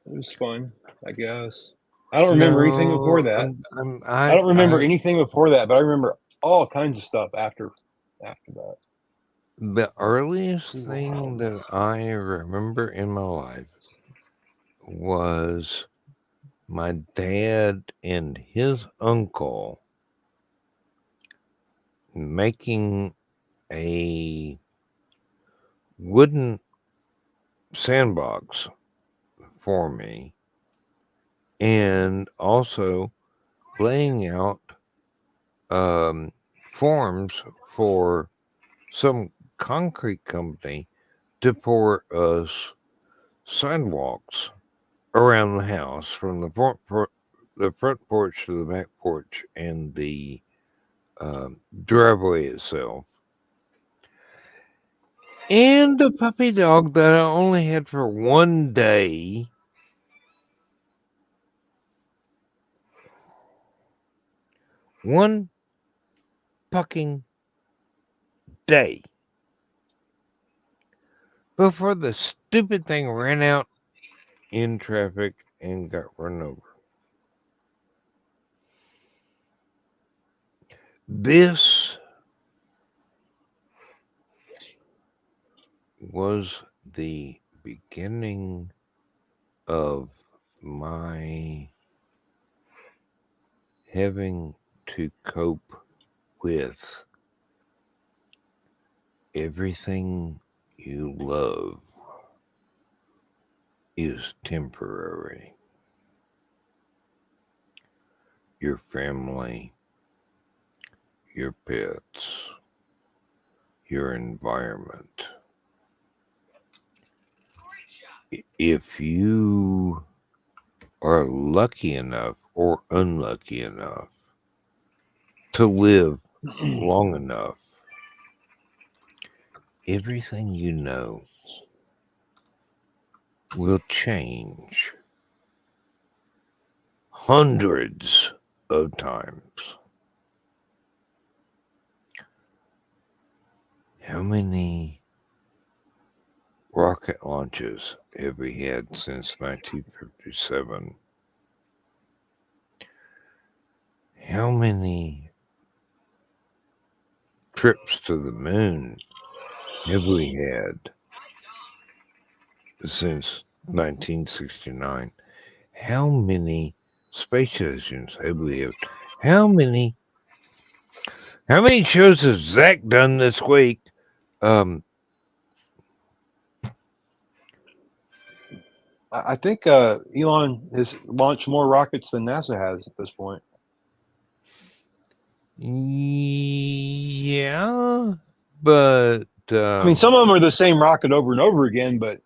it was fun. I guess I don't remember anything before no, that. I'm, I don't remember I, anything before that, but I remember all kinds of stuff after that. the earliest thing Wow. that I remember in my life was my dad and his uncle making a wooden sandbox for me and also laying out forms for some concrete company to pour us sidewalks around the house from the front porch to the back porch and the driveway itself. And a puppy dog that I only had for one day. One fucking day. Before the stupid thing ran out in traffic and got run over. This was the beginning of my having to cope with everything you love is temporary. Your family, your pets, your environment. If you are lucky enough or unlucky enough to live long enough, everything you know will change hundreds of times. How many rocket launches have we had since 1957? How many trips to the moon have we had since 1969? How many space stations have we had? How many how many shows has Zach done this week? Um, I think Elon has launched more rockets than NASA has at this point. yeah, but I mean, some of them are the same rocket over and over again, but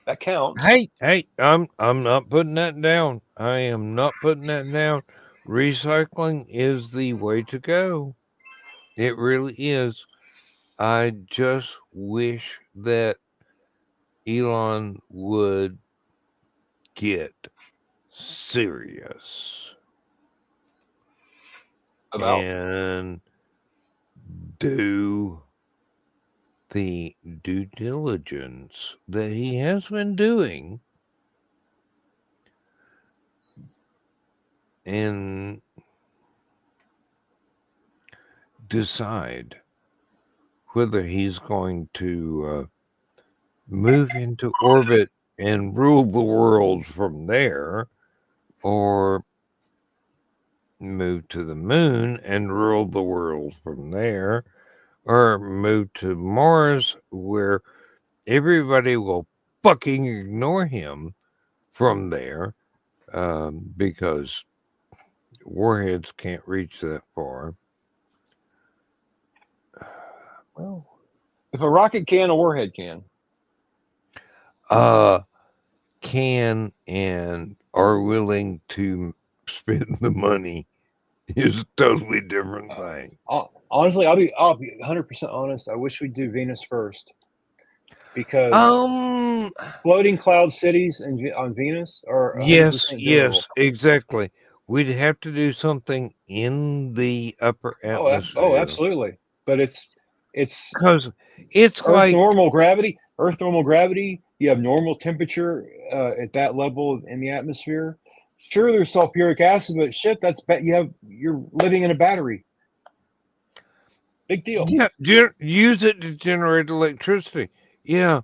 that counts. hey, I'm not putting that down. I am not putting that down. Recycling is the way to go. It really is. I just wish that Elon would get serious About and do the due diligence that he has been doing and decide whether he's going to move into orbit and rule the world from there, or move to the moon and rule the world from there, or move to Mars where everybody will fucking ignore him from there because warheads can't reach that far. Well, if a rocket can, a warhead can. Uh, can and are willing to spend the money is a totally different thing. Honestly, I'll be 100% honest. I wish we'd do Venus first, because floating cloud cities on Venus are 100% doable. yes, exactly. We'd have to do something in the upper atmosphere. Absolutely. But it's Because it's Earth like, normal gravity. Earth normal gravity. You have normal temperature at that level in the atmosphere. Sure, there's sulfuric acid, but shit, you're living in a battery. Big deal. yeah, use it to generate electricity. Yeah.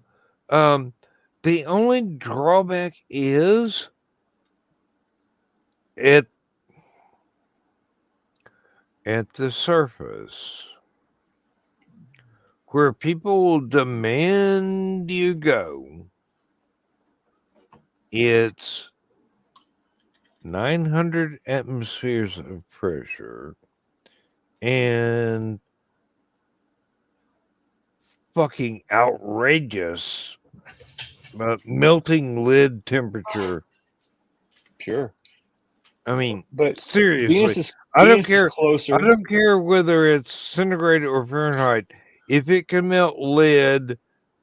The only drawback is at the surface where people demand you go. It's 900 atmospheres of pressure and fucking outrageous melting lid temperature. Sure. I mean, But seriously, I don't care. I don't care whether it's centigrade or Fahrenheit. If it can melt lead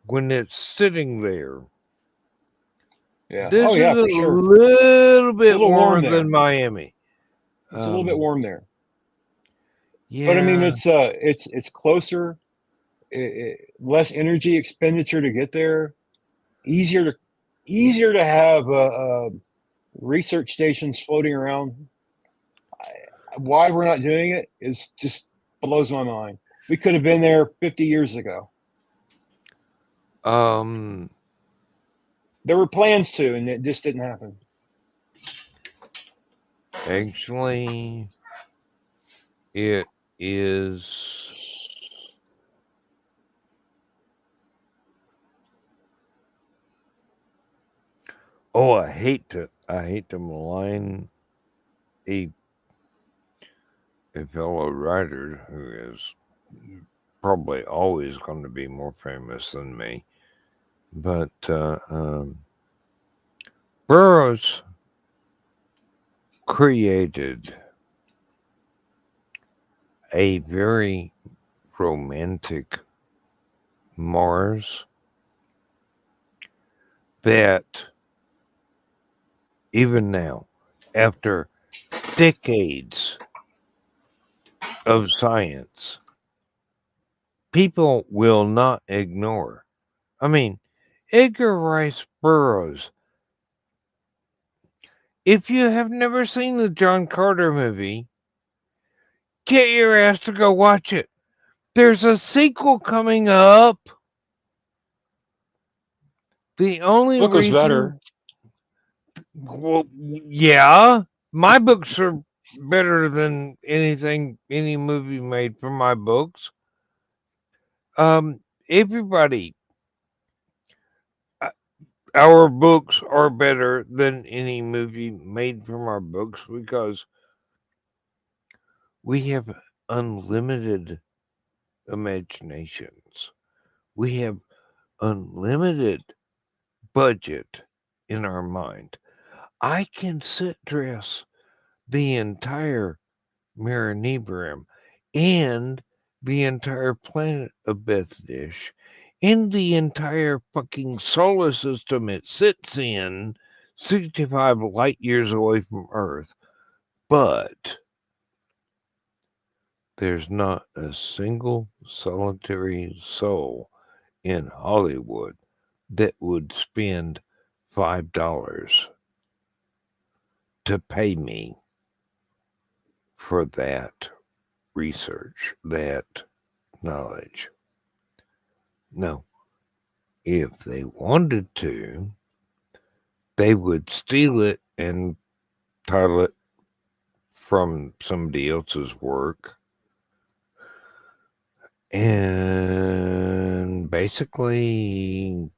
when it's sitting there, Yeah. this is for a sure. little bit It's a little warm warmer than Miami. It's a little bit warm there. Yeah. But I mean, it's closer, less energy expenditure to get there, easier to have research stations floating around. Why we're not doing it is just blows my mind. We could have been there 50 years ago. There were plans to, and it just didn't happen. Actually, it is. Oh, I hate to malign a fellow writer who is probably always going to be more famous than me, but Burroughs created a very romantic Mars that even now, after decades of science, people will not ignore. I mean, Edgar Rice Burroughs. If you have never seen the John Carter movie, get your ass to go watch it. There's a sequel coming up. The only Book was reason, better. well, yeah, my books are better than any movie made from my books. Everybody, our books are better than any movie made from our books because we have unlimited imaginations. We have unlimited budget in our mind. I can sit dress the entire Marinebrim and the entire planet of Bethdish and the entire fucking solar system it sits in, 65 light years away from Earth. But there's not a single solitary soul in Hollywood that would spend $5 to pay me for that research, that knowledge. No, if they wanted to, they would steal it and title it from somebody else's work and basically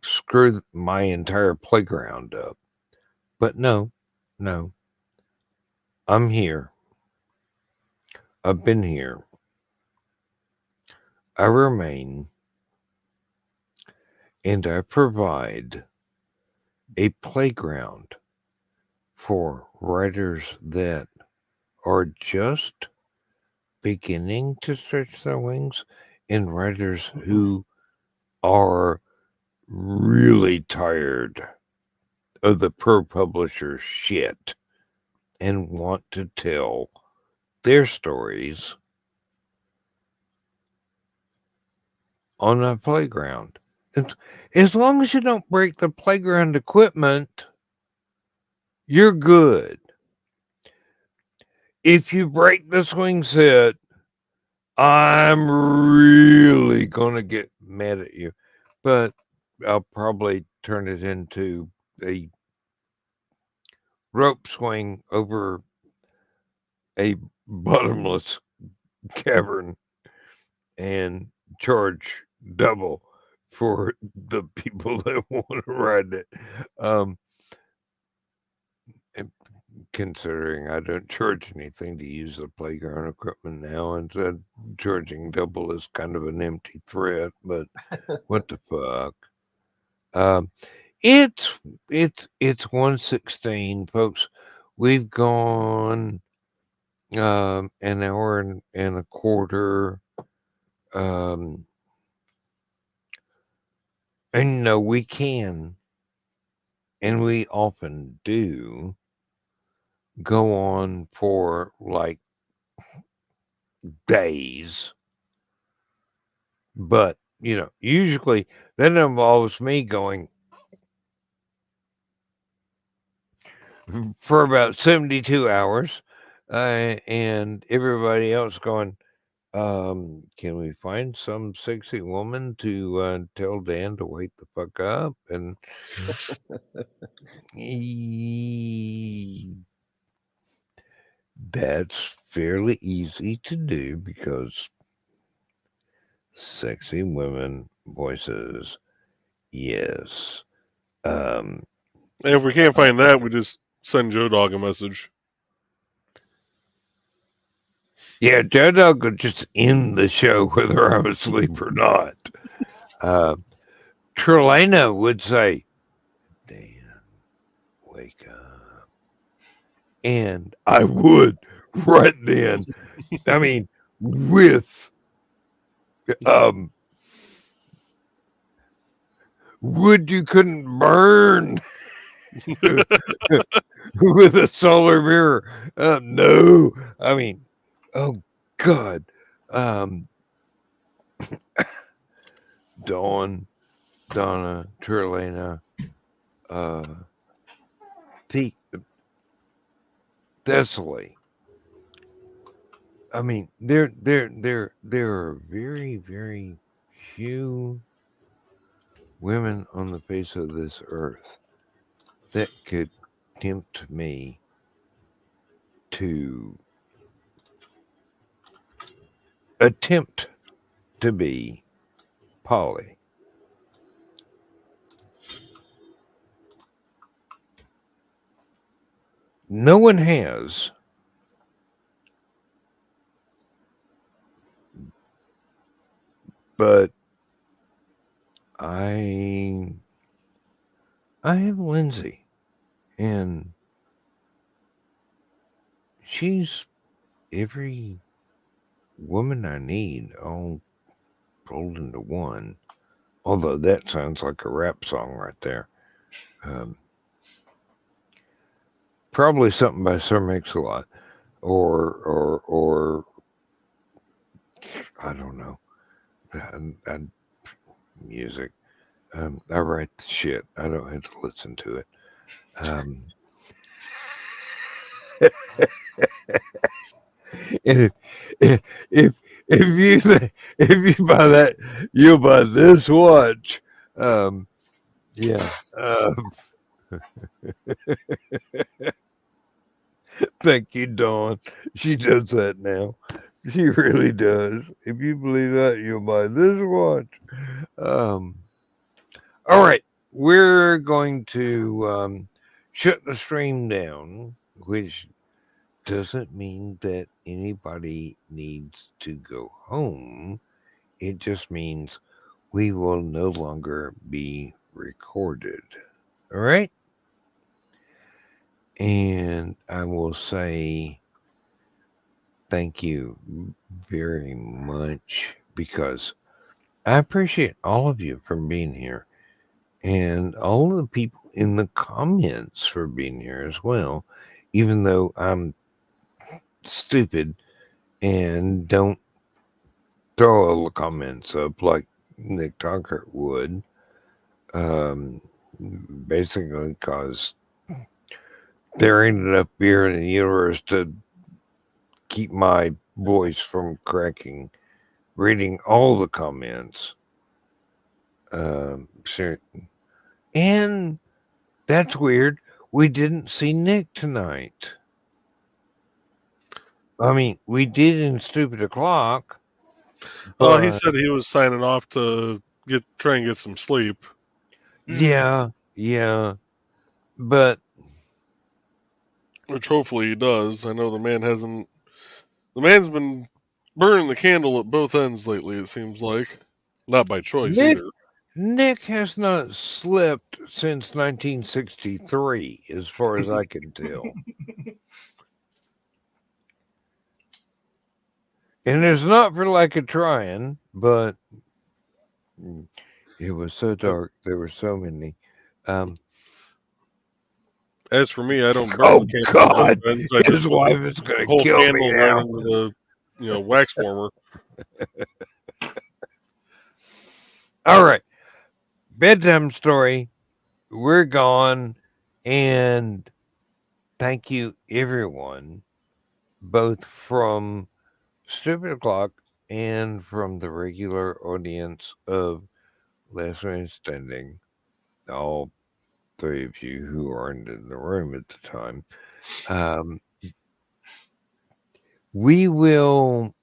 screw my entire playground up. But no, I'm here. I've been here. I remain, and I provide a playground for writers that are just beginning to stretch their wings and writers who are really tired of the pro publisher shit and want to tell their stories on a playground. And as long as you don't break the playground equipment, you're good. If you break the swing set, I'm really going to get mad at you. But I'll probably turn it into a rope swing over a bottomless cavern and charge double for the people that want to ride it. Um, and considering I don't charge anything to use the playground equipment now, instead charging double is kind of an empty threat. But what the fuck? Um, it's 1:16, folks. We've gone an hour and a quarter. Um, and no, we can, and we often do, go on for like days. But, usually that involves me going for about 72 hours and everybody else going, can we find some sexy woman to tell Dan to wake the fuck up? And that's fairly easy to do because sexy women voices, yes. And if we can't find that, we just send Joe Dog a message. Yeah, Joe Dog would just end the show whether I'm asleep or not. Trelena would say, Dan, wake up. And I would right then. I mean, with wood you couldn't burn with a solar mirror. No, I mean, oh God. Dawn, Donna, Trelena, Pete, Thessaly. I mean, there are very, very few women on the face of this earth that could tempt me to attempt to be Polly. No one has. But I have Lindsay, and she's every woman I need all rolled into one. Although that sounds like a rap song right there. Probably something by Sir Mix-a-Lot, or I don't know, music. I write the shit. I don't have to listen to it. And if you buy that, you'll buy this watch. Yeah. Thank you, Dawn. She does that now. She really does. If you believe that, you'll buy this watch. Um, all right. We're going to shut the stream down, which doesn't mean that anybody needs to go home. It just means we will no longer be recorded. All right? And I will say thank you very much because I appreciate all of you for being here and all of the people in the comments for being here as well, even though I'm stupid and don't throw all the comments up like Nick Tucker would. Basically because there ain't enough beer in the universe to keep my voice from cracking reading all the comments. Sure. And that's weird. We didn't see Nick tonight. I mean, we did in Stupid O'Clock. Well, he said he was signing off to try and get some sleep. Yeah. But which hopefully he does. I know the man's been burning the candle at both ends lately, it seems like. Not by choice either. Nick has not slept since 1963, as far as I can tell. And it's not for lack of trying, but it was so dark. There were so many. As for me, I don't burn the candle. God! His wife is going to kill me now. Right into the wax warmer. All right. Bedtime story. We're gone. And thank you, everyone, both from Stupid O'Clock and from the regular audience of Last Man Standing. All three of you who aren't in the room at the time. We will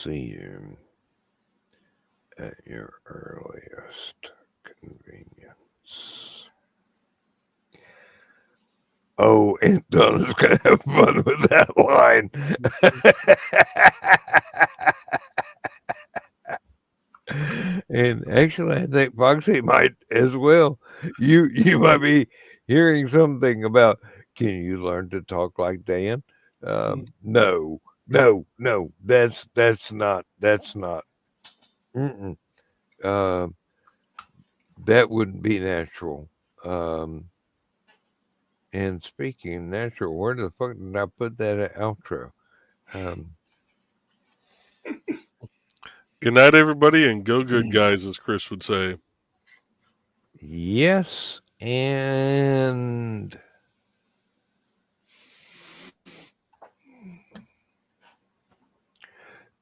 see you at your earliest convenience. Oh, and Donna's going to have fun with that line. And actually, I think Foxy might as well. You might be hearing something about, can you learn to talk like Dan? No, that's not. That wouldn't be natural. And speaking of natural, where the fuck did I put that outro? Good night, everybody, and go good, guys, as Chris would say. Yes, and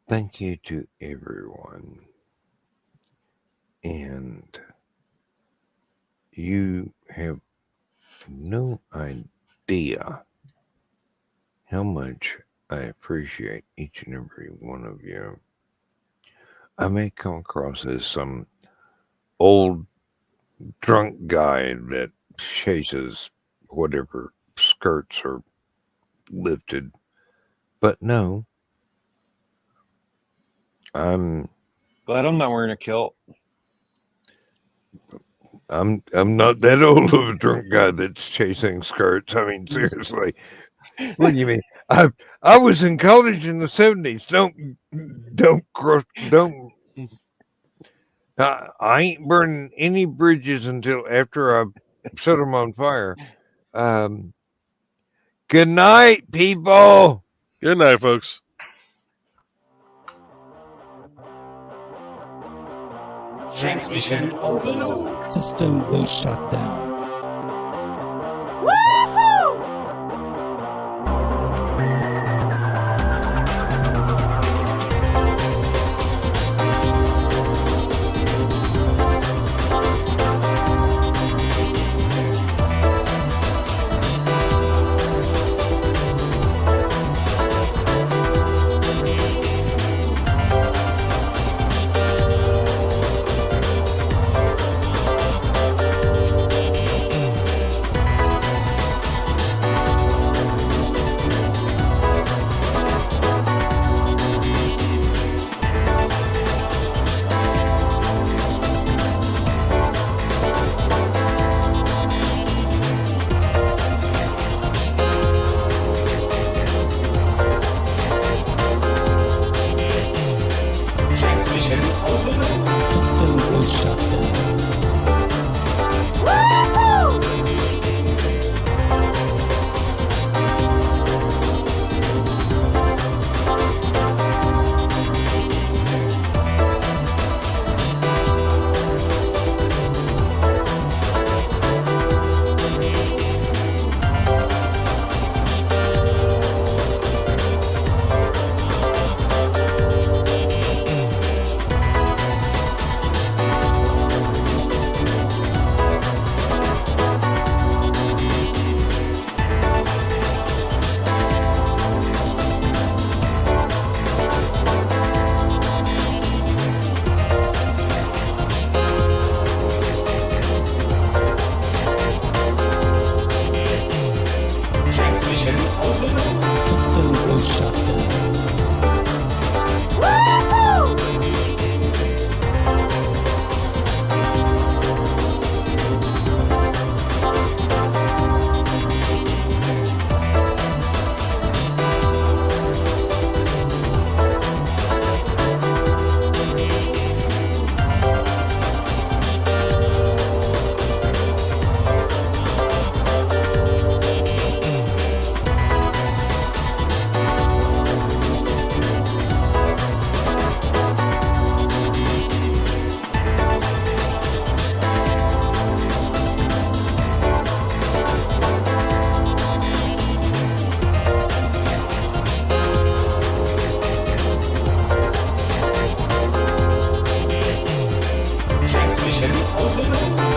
thank you to everyone. And you have no idea how much I appreciate each and every one of you. I may come across as some old drunk guy that chases whatever skirts are lifted, but no, I'm glad I'm not wearing a kilt. I'm not that old of a drunk guy that's chasing skirts. I mean, seriously. What do you mean? I was in college in the 70s. I ain't burning any bridges until after I set them on fire. Good night, people. Good night, folks. Transmission overload. System will shut down.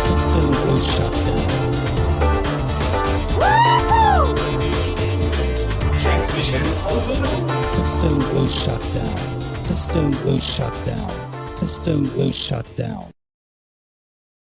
System will shut down. Transmission overload. System will shut down. System will shut down. System will shut down.